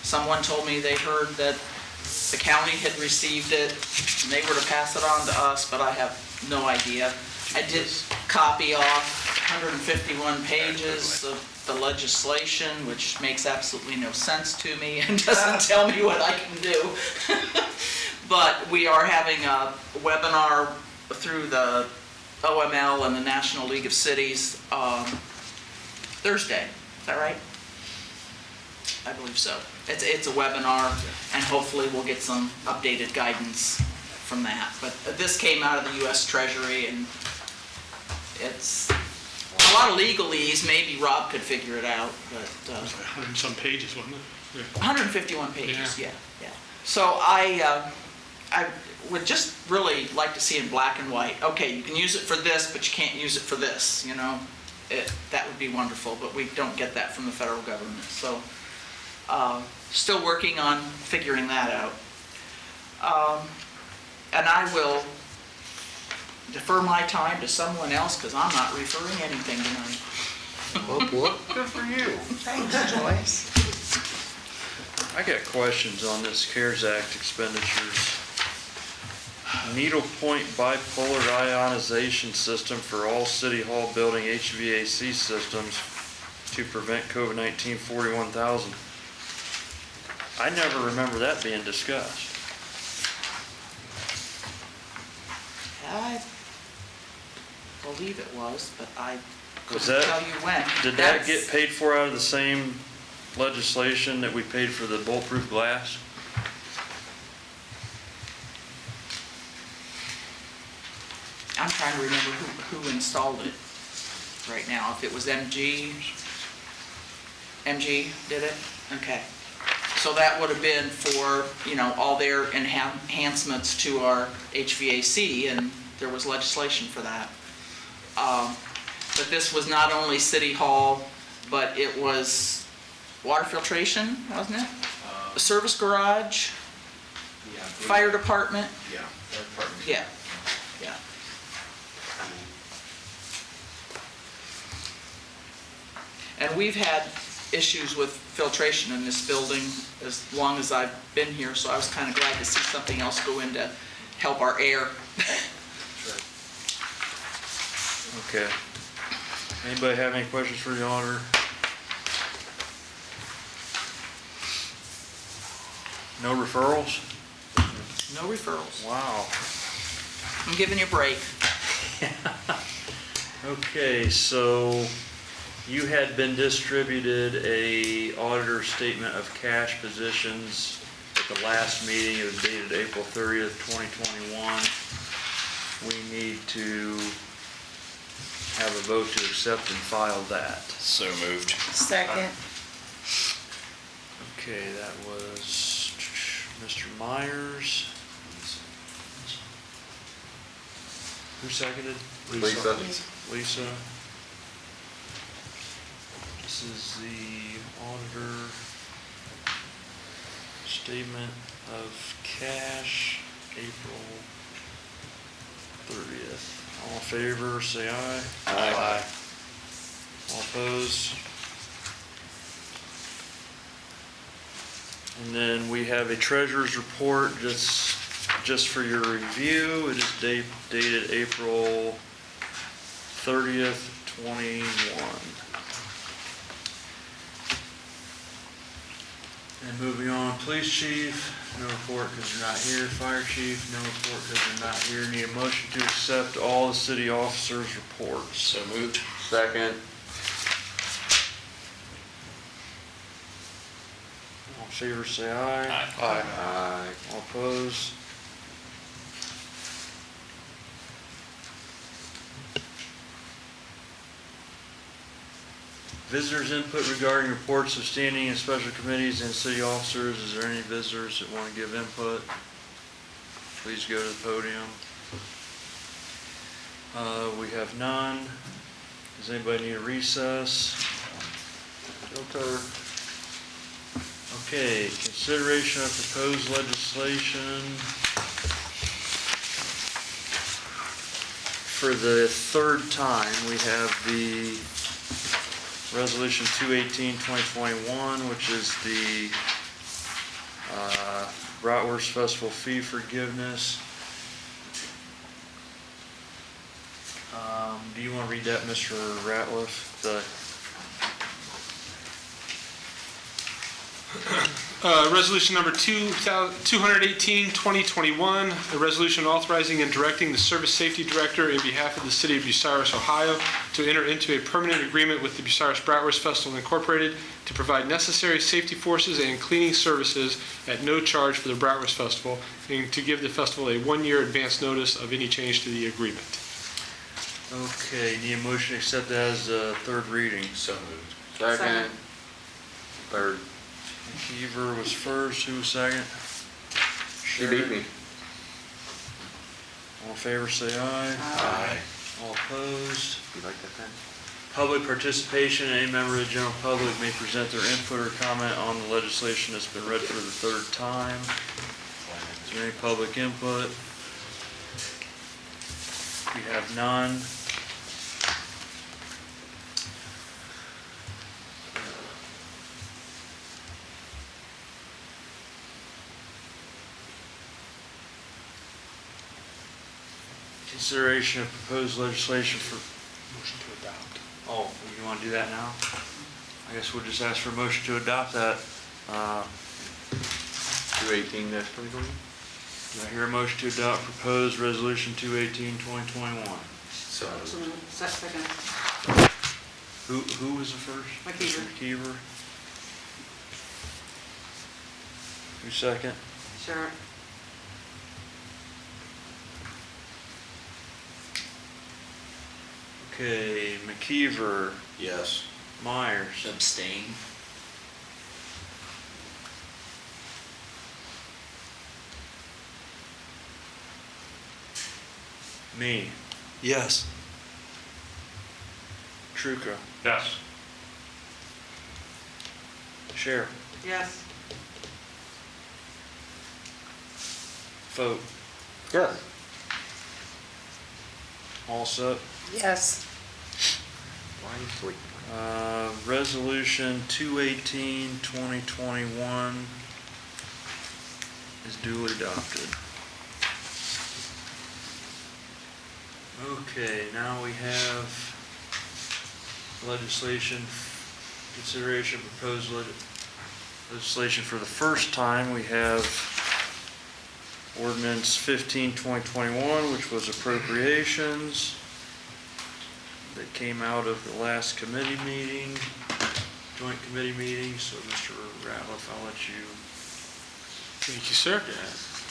N: Someone told me they heard that the county had received it, and they were to pass it on to us, but I have no idea. I did copy off 151 pages of the legislation, which makes absolutely no sense to me and doesn't tell me what I can do. But we are having a webinar through the OML and the National League of Cities Thursday. Is that right? I believe so. It's a webinar, and hopefully we'll get some updated guidance from that. But this came out of the U.S. Treasury, and it's a lot of legalese. Maybe Rob could figure it out, but
K: It was like 100 and some pages, wasn't it? Yeah.
N: 151 pages, yeah. So I would just really like to see in black and white. Okay, you can use it for this, but you can't use it for this, you know? That would be wonderful, but we don't get that from the federal government. So still working on figuring that out. And I will defer my time to someone else because I'm not referring anything tonight.
E: Good for you.
L: Thanks, Joyce.
A: I got questions on this CARES Act expenditures. Needle point bipolar ionization system for all City Hall building HVAC systems to prevent COVID-19, 41,000. I never remember that being discussed.
N: I believe it was, but I
A: Was
N: couldn't
A: that-
N: tell you when.
A: Did that
N: That's-
A: get paid for out of the same legislation that we paid for the bulletproof glass?
N: I'm trying to remember who installed it right now. If it was MG did it? Okay. So that would have been for, you know, all their enhancements to our HVAC, and there was legislation for that. But this was not only City Hall, but it was water filtration, wasn't it? A service garage,
G: Yeah.
N: fire department,
G: Yeah, fire department.
N: yeah. And we've had issues with filtration in this building as long as I've been here, so I was kind of glad to see something else go in to help our air.
A: Okay. Anybody have any questions for the auditor? No referrals?
N: No referrals.
A: Wow.
N: I'm giving you a break.
A: Okay, so you had been distributed a auditor statement of cash positions at the last meeting. It was dated April 30th, 2021. We need to have a vote to accept and file that.
E: So moved.
L: Second.
A: Okay, that was Mr. Myers. Who seconded?
E: Lisa.
A: Lisa. This is the auditor statement of cash, April 30th. All in favor, say aye.
E: Aye.
A: All opposed? And then we have a treasurer's report that's just for your review, it is dated April 30th, 21. And moving on, police chief, no report because you're not here. Fire chief, no report because you're not here. Need a motion to accept all the city officers' reports.
F: So moved.
E: Second.
A: All in favor, say aye.
F: Aye.
E: Aye.
A: All opposed? Visitors' input regarding reports of standing and special committees and city officers. Is there any visitors that want to give input? Please go to the podium. We have none. Does anybody need a recess? Okay, consideration of proposed legislation for the third time. We have the Resolution 218-2021, which is the Bratwurst Festival fee forgiveness. Do you want to read that, Mr. Ratliff?
K: Resolution number 218-2021, a resolution authorizing and directing the Service Safety Director in behalf of the City of Bucyrus, Ohio, to enter into a permanent agreement with the Bucyrus Bratwurst Festival Incorporated to provide necessary safety forces and cleaning services at no charge for the Bratwurst Festival, and to give the festival a 1-year advance notice of any change to the agreement.
A: Okay, need a motion to accept that as a third reading.
F: So moved.
E: Second. Third.
A: McKeever was first, who was second?
E: You beat me.
A: All in favor, say aye.
F: Aye.
A: All opposed?
E: You like that pen?
A: Public participation. Any member of the general public may present their input or comment on the legislation that's been read for the third time. Is there any public input? We have none. Consideration of proposed legislation for...
K: Motion to adopt.
A: Oh, you want to do that now? I guess we'll just ask for a motion to adopt that.
E: 218-2021?
A: Do I hear a motion to adopt proposed resolution 218-2021?
F: So
C: Second.
A: Who was the first?
C: McKeever.
A: Mr. McKeever. Who's second?
C: Sure.
A: Okay, McKeever,
F: yes.
A: Myers,
F: Abstain.
A: me,
M: Yes.
A: Truca,
H: Yes.
A: Sheriff,
C: Yes.
A: vote.
E: Yes.
A: All set.
L: Yes.
E: Why are you sweet?
A: Resolution 218-2021 is duly adopted. Okay, now we have legislation, consideration of proposed legislation for the first time. We have Ordinance 15-2021, which was appropriations. That came out of the last committee meeting, joint committee meeting, so Mr. Ratliff, I'll let you.
K: Thank you, sir.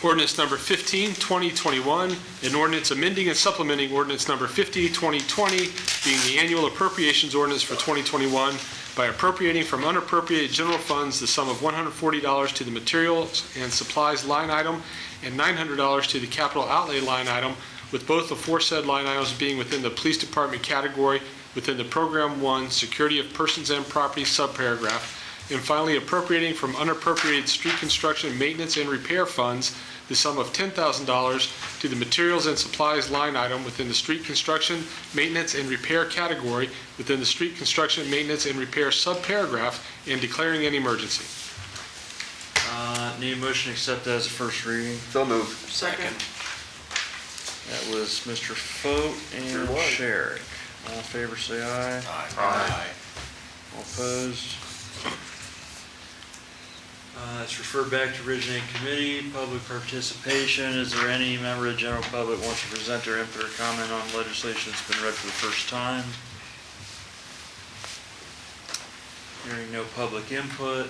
K: Ordinance number 15-2021, an ordinance amending and supplementing ordinance number 50-2020, being the annual appropriations ordinance for 2021 by appropriating from unappropriated general funds the sum of $140 to the materials and supplies line item and $900 to the capital outlay line item, with both aforesaid line items being within the police department category within the Program 1 Security of Persons and Property subparagraph, and finally appropriating from unappropriated street construction, maintenance, and repair funds the sum of $10,000 to the materials and supplies line item within the street construction, maintenance, and repair category within the street construction, maintenance, and repair subparagraph, and declaring an emergency.
A: Need a motion to accept that as a first reading.
E: So moved.
C: Second.
A: That was Mr. Foat
E: Sure
A: and
E: was.
A: Sherrick. All in favor, say aye.
H: Aye.
A: All opposed? It's referred back to originating committee, public participation. Is there any member of the general public wants to present their input or comment on legislation that's been read for the first time? Hearing no public input.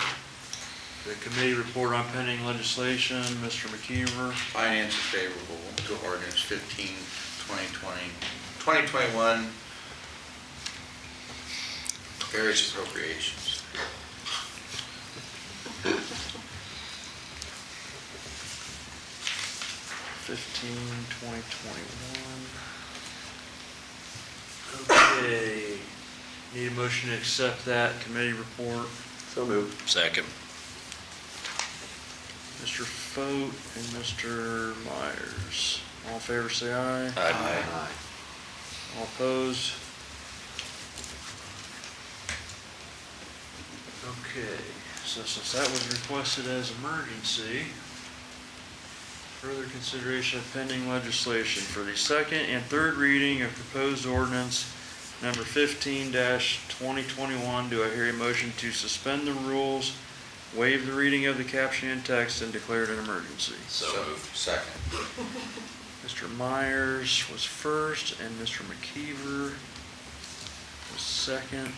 A: The committee report on pending legislation, Mr. McKeever.
B: Finance is favorable to ordinance 15, 2021, various appropriations.
A: 15/2021. Okay, need a motion to accept that committee report.
E: So moved.
F: Second.
A: Mr. Foat and Mr. Myers. All in favor, say aye.
F: Aye.
A: All opposed? Okay, so since that was requested as emergency, further consideration of pending legislation for the second and third reading of proposed ordinance number 15-2021. Do I hear a motion to suspend the rules, waive the reading of the caption and text, and declare it an emergency?
F: So moved.
B: Second.
A: Mr. Myers was first and Mr. McKeever was second.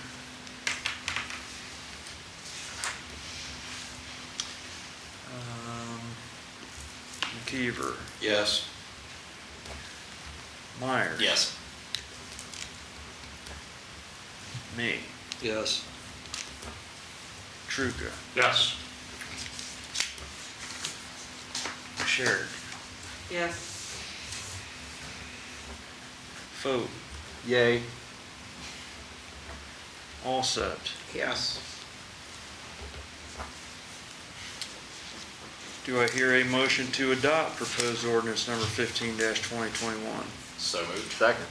A: McKeever,
B: Yes.
A: Myers.
F: Yes.
A: Me,
M: Yes.
A: Truca,
H: Yes.
A: Sherrick,
C: Yes.
A: Foat,
E: Yay.
A: Alsept.
L: Yes.
A: Do I hear a motion to adopt proposed ordinance number 15-2021?
F: So moved.
E: Second.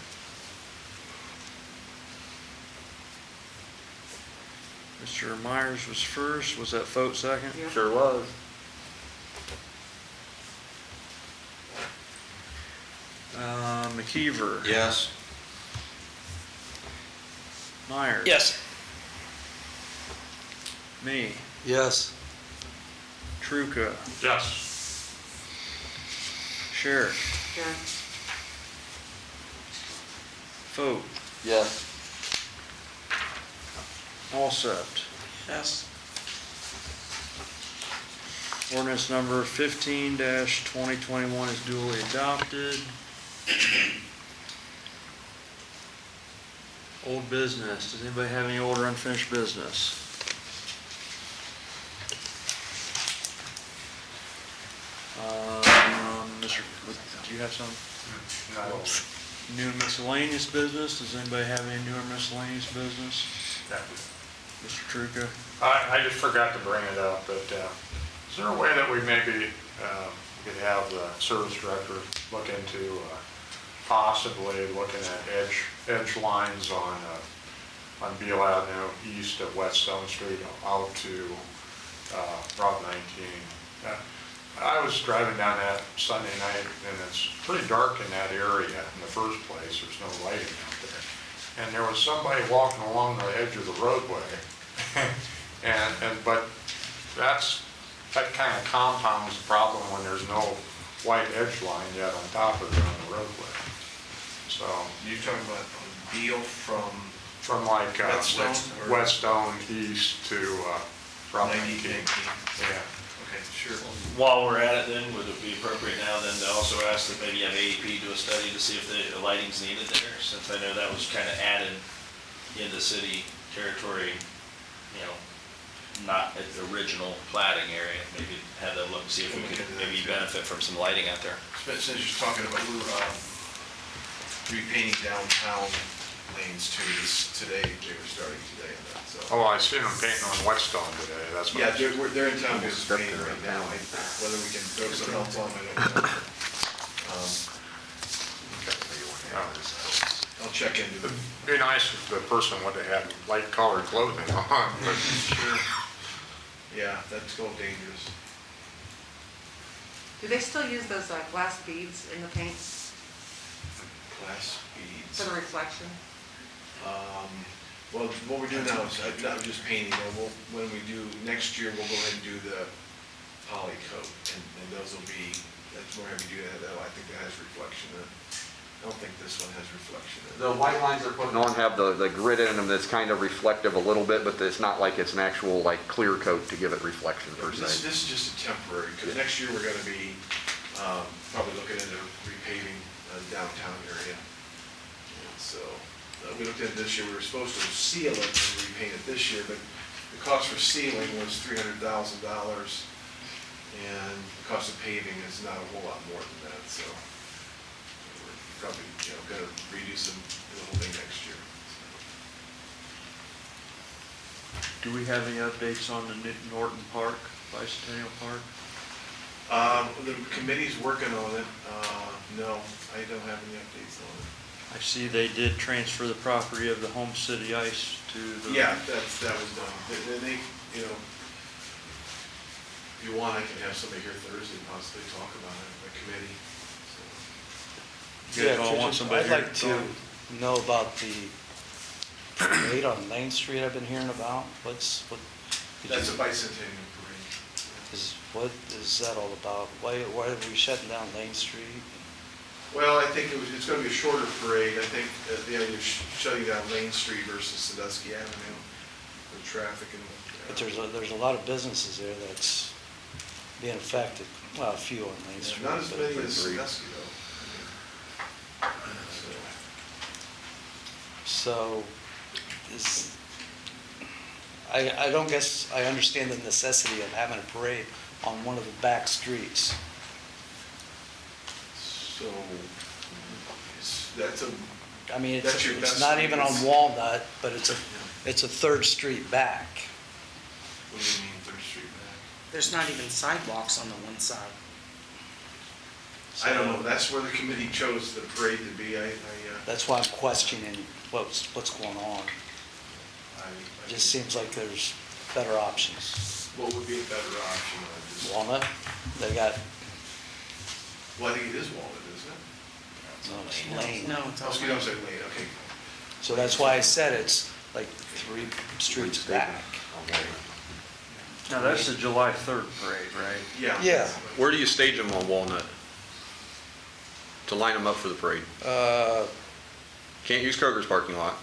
A: Mr. Myers was first. Was that Foat second?
C: Yeah.
E: Sure was.
A: McKeever.
B: Yes.
A: Myers.
F: Yes.
A: Me,
M: Yes.
A: Truca,
H: Yes.
A: Sherrick,
C: Yes.
A: Foat,
E: Yes.
A: Alsept.
L: Yes.
A: Ordinance number 15-2021 is duly adopted. Old business. Does anybody have any old or unfinished business? Mr., do you have some
H: No.
A: new miscellaneous business? Does anybody have any new or miscellaneous business? Mr. Truca?
H: I just forgot to bring it up, but is there a way that we maybe could have the service director look into possibly looking at edge lines on Beale Avenue east of Whetstone Street out to Route 19? I was driving down that Sunday night, and it's pretty dark in that area in the first place. There's no lighting out there. And there was somebody walking along the edge of the roadway. But that kind of compounds the problem when there's no white edge line yet on top of it on the roadway. So,
G: You're talking about Beale from
H: from like
G: Whetstone or-
H: Whetstone east to Route 19.
G: 19?
H: Yeah.
G: Okay, sure.
F: While we're at it then, would it be appropriate now then to also ask that maybe have AEP do a study to see if the lighting's needed there? Since I know that was kind of added into city territory, you know, not at the original plating area. Maybe have that look, see if we could maybe benefit from some lighting out there.
G: Since you're talking about, we're repainting downtown lanes too, today, they were starting today on that, so.
H: Oh, I seen them painting on Whetstone today, that's what.
G: Yeah, they're in town business painting right now. Whether we can throw some help on them, I don't know. I'll check into it.
H: It'd be nice if the person would have had light colored clothing on, but
G: Sure. Yeah, that's a little dangerous.
C: Do they still use those glass beads in the paint
G: Glass beads.
C: for the reflection?
G: Well, what we're doing now is, I'm just painting, when we do, next year, we'll go ahead and do the poly coat, and those will be, that's more heavy duty, I think that has reflection in it. I don't think this one has reflection in it.
E: The white lines they're putting on have the grit in them that's kind of reflective a little bit, but it's not like it's an actual like clear coat to give it reflection per
G: This
E: se.
G: is just a temporary, because next year we're gonna be, probably looking into repaving downtown area. And so, we looked at this year, we were supposed to seal it and repaint it this year, but the cost for sealing was $300,000, and the cost of paving is not a whole lot more than that, so we're probably, gonna redo the whole thing next year.
A: Do we have any updates on the Norton Park, Bicentennial Park?
G: The committee's working on it. No, I don't have any updates on it.
A: I see they did transfer the property of the Home City Ice to the...
G: Yeah, that was done. They, if you want, I can have somebody here Thursday and possibly talk about it, the committee.
A: You guys all want somebody
M: I'd
A: here?
M: like to know about the parade on Main Street I've been hearing about. What?
G: That's a bicentennial parade.
M: What is that all about? Why are we shutting down Main Street?
G: Well, I think it's going to be a shorter parade. I think you're shutting down Main Street versus Sandusky Avenue, the traffic and.
M: But there's a lot of businesses there that's being affected. Well, a few on Main Street.
G: Not as
M: but-
G: many as Sandusky though.
M: So, I don't guess I understand the necessity of having a parade on one of the back streets.
G: So, that's a.
M: I mean,
G: That's your
M: it's
G: best
M: not even on
G: use.
M: Walnut, but it's a third street back.
G: What do you mean, Third Street back?
L: There's not even sidewalks on the one side.
G: I don't know. That's where the committee chose the parade to be.
M: That's why I'm questioning what's going on.
G: I
M: It just seems like there's better options.
G: What would be a better option?
M: Walnut, they got,
G: Well, I think it is Walnut, isn't it?
M: no, it's Lane.
L: No, it's
G: Oh,
L: all.
G: excuse me, I'm saying Lane, okay.
M: So that's why I said it's like 3 streets back.
A: Now, that's the July 3rd parade, right?
G: Yeah.
M: Yeah.
E: Where do you stage them on Walnut? To line them up for the parade? Can't use Kroger's parking lot.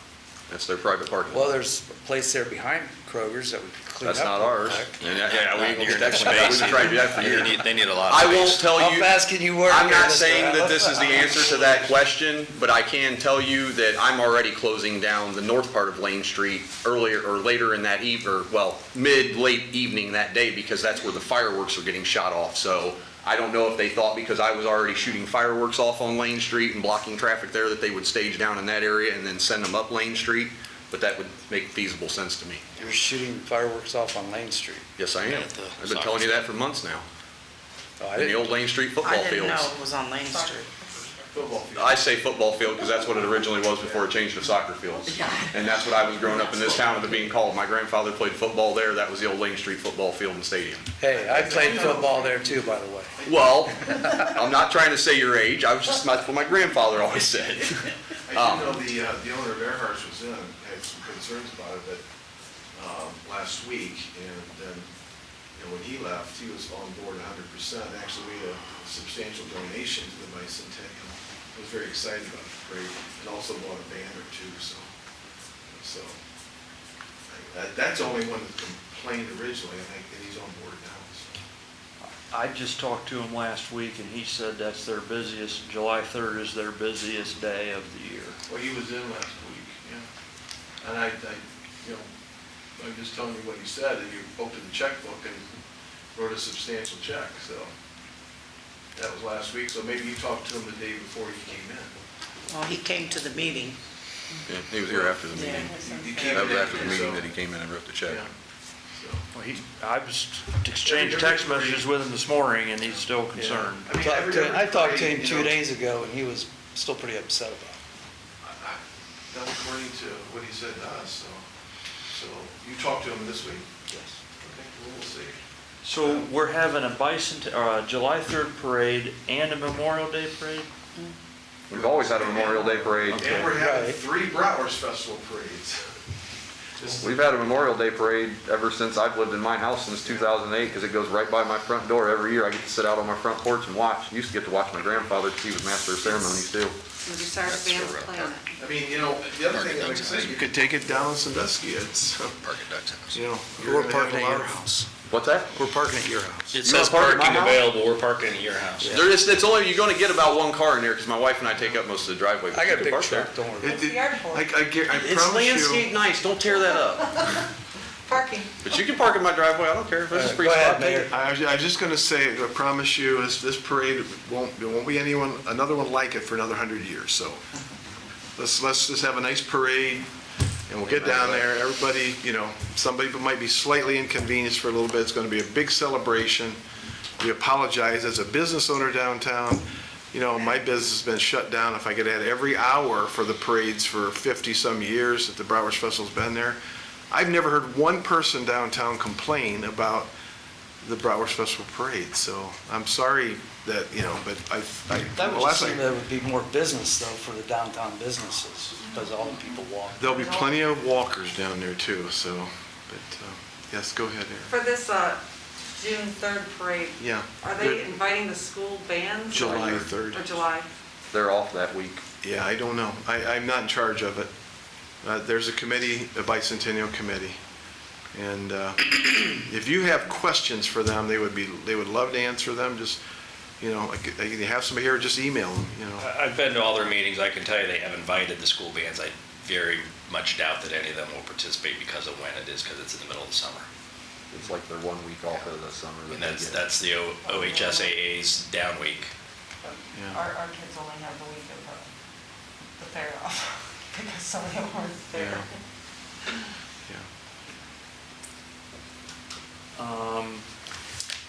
E: That's their private parking lot.
M: Well, there's a place there behind Kroger's that we could clean up.
E: That's not
M: real
E: ours.
M: quick.
E: And yeah, we ain't gonna get that
O: Near
E: cleaned up. We've been trying to do that for years.
O: They need a lot of
E: I
O: space.
E: won't tell
M: How
E: you.
M: fast can you work?
E: I'm
M: here
E: not
M: this
E: saying that
M: round?
E: this is the answer to that question, but I can tell you that I'm already closing down the north part of Lane Street earlier or later in that late evening that day, because that's where the fireworks are getting shot off. So I don't know if they thought because I was already shooting fireworks off on Lane Street and blocking traffic there that they would stage down in that area and then send them up Lane Street, but that would make feasible sense to me.
M: You're shooting fireworks off on Lane Street.
E: Yes, I am.
O: At the
E: I've been
O: soccer
E: telling you that for months now.
M: Oh, I
E: In the
M: didn't,
E: old Lane Street football
L: I
E: fields.
L: didn't know it was on Lane Street.
G: Football field.
E: I say football field because that's what it originally was before it changed to soccer fields. And that's what I was growing up in this town with it being called. My grandfather played football there. That was the old Lane Street football field and stadium.
M: hey, I played football there too, by the way.
E: Well, I'm not trying to say your age. That's what my grandfather always said.
G: I do know the owner of Earhart's was had some concerns about it, but last week, and then, when he left, he was on board 100%. Actually, we had a substantial donation to the Bicentennial. I was very excited about the parade, and also bought a banner too, so that's the only one that complained originally, and he's on board now, so.
A: I just talked to him last week, and he said that's their busiest, July 3rd is their busiest day of the year.
G: Well, he was in last week, yeah. And I'm just telling you what he said, and you opened the checkbook and wrote a substantial check, so. That was last week, so maybe you talked to him the day before he came in.
L: Well, he came to the meeting.
E: Yeah, he was here after the meeting.
G: He came
E: That was
G: in,
E: after the meeting
G: so-
E: that he came in and wrote the check.
G: Yeah, so.
A: Well, I was exchanged text messages with him this morning, and he's still concerned.
G: I mean,
M: I talked to him
G: parade,
M: 2 days ago, and he was still pretty upset about it.
G: That's according to what he said to us, so you talked to him this week?
M: Yes.
G: Okay, well, we'll see.
A: So we're having a July 3rd parade and a Memorial Day parade?
E: We've always had a Memorial Day parade.
G: And we're having 3 Bratwurst Festival parades.
E: We've had a Memorial Day parade ever since I've lived in my house since 2008, because it goes right by my front door every year. I get to sit out on my front porch and watch. Used to get to watch my grandfather because he was master of ceremonies too.
C: The Bucyrus band's playing it.
G: I mean, you know, the other thing, like I said, you could take it down in Sandusky. It's, you know,
M: We're parking at your house.
E: What's that?
M: We're parking at your house.
F: It
E: You
F: says
E: wanna park at my
F: parking
E: house?
F: available, we're parking at your house.
E: It's only, you're gonna get about 1 car in there, because my wife and I take up most of the driveway. but
M: I
E: you
M: got a
E: can
M: big
E: park there.
M: truck, don't worry.
J: What's the yard for?
G: I
E: It's
G: promise you.
E: landscape nice, don't tear that up.
J: Parking.
E: But you can park in my driveway, I don't care if it's a free
M: Go ahead,
E: spot.
M: Mayor.
G: I was just gonna say, I promise you, this parade there won't be another one like it for another 100 years, so. Let's just have a nice parade, and we'll get down there, everybody, you know, somebody might be slightly inconvenienced for a little bit, it's gonna be a big celebration. We apologize, as a business owner downtown, you know, my business has been shut down. If I could add every hour for the parades for 50-some years that the Bratwurst Festival's been there, I've never heard one person downtown complain about the Bratwurst Festival parade, so I'm sorry that, you know, but
M: That would
G: well,
M: just
G: that's
M: seem there would be more business though for the downtown businesses, because all the people walk.
G: there'll be plenty of walkers down there too, so, but, yes, go ahead, Eric.
C: For this June 3rd parade,
G: Yeah.
C: are they inviting the school bands?
G: July 3rd.
C: Or July?
E: They're off that week.
G: Yeah, I don't know. I'm not in charge of it. There's a committee, a Bicentennial Committee. And if you have questions for them, they would love to answer them. Just, you know, like, you have somebody here, just email them, you know.
F: I've been to all their meetings, I can tell you they have invited the school bands. I very much doubt that any of them will participate because of when it is, because it's in the middle of the summer.
E: It's like their 1 week off of the summer.
F: And that's the OHSAA's down week.
G: Yeah.
J: Our kids only have the week of the fair off, because some of them aren't there.
G: Yeah.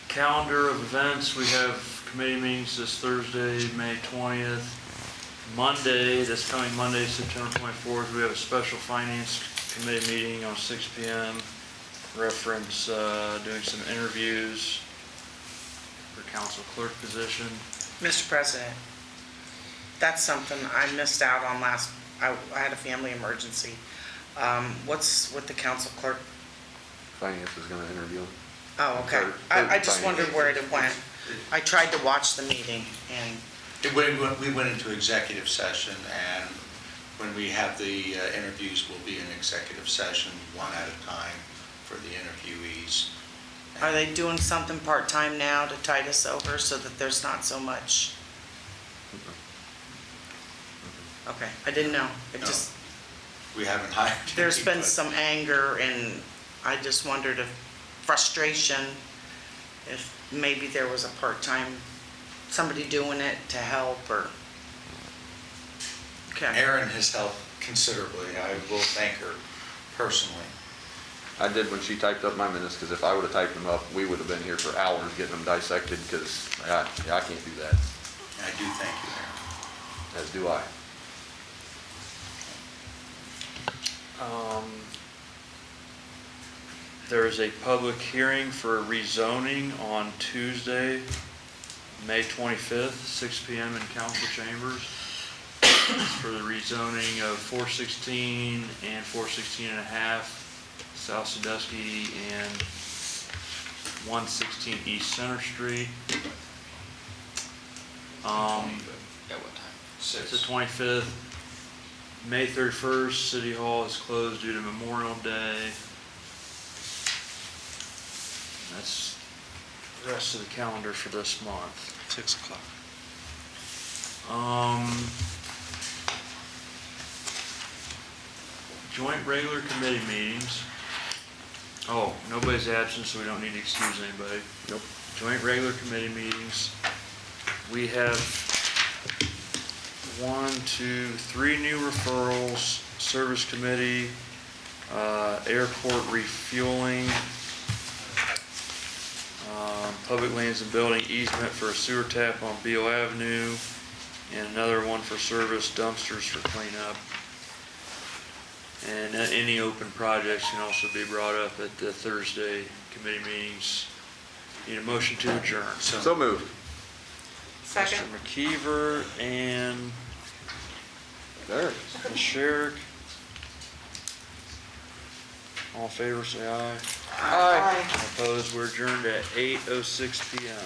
A: Calendar of events, we have committee meetings this Thursday, May 20th. Monday, this coming Monday, September 24th, we have a special finance committee meeting on 6 p.m. Reference doing some interviews for council clerk position.
L: Mr. President, that's something I missed out on last, I had a family emergency. What's with the council clerk?
E: Finance is gonna interview them.
L: Oh, okay. I just wondered where it went. I tried to watch the meeting and,
I: We went into executive session, and when we have the interviews, we'll be in executive session, one at a time for the interviewees.
L: are they doing something part-time now to tide us over so that there's not so much? Okay, I didn't know. It
I: No.
L: just,
I: We haven't hired
L: there's been
I: anybody.
L: some anger and I just wondered if frustration, if maybe there was a part-time, somebody doing it to help or, okay.
I: Erin has helped considerably. I will thank her personally.
E: I did when she typed up my minutes, because if I would've typed them up, we would've been here for hours getting them dissected, because I can't do that,
I: I do thank you, Erin.
E: as do I.
A: There is a public hearing for rezoning on Tuesday, May 25th, 6 p.m. in council chambers. It's for the rezoning of 416 and 416 and a half South Sandusky and 116 East Center Street.
F: At what time?
A: It's the 25th. May 31st, City Hall is closed due to Memorial Day. That's the rest of the calendar for this month.
M: 6 o'clock.
A: Joint regular committee meetings. Oh, nobody's absent, so we don't need to excuse anybody.
E: Nope.
A: Joint regular committee meetings. We have 3 new referrals, service committee, airport refueling, public lands and building easement for a sewer tap on Beale Avenue, and another one for service dumpsters for cleanup. And any open projects can also be brought up at the Thursday committee meetings Need a motion to adjourn.
E: So moved.
C: Second.
A: Mr. McKeever and
E: There.
A: Ms. Sherrick. All in favor, say aye.
L: Aye.
A: Opposed, we're adjourned at 8:06 PM.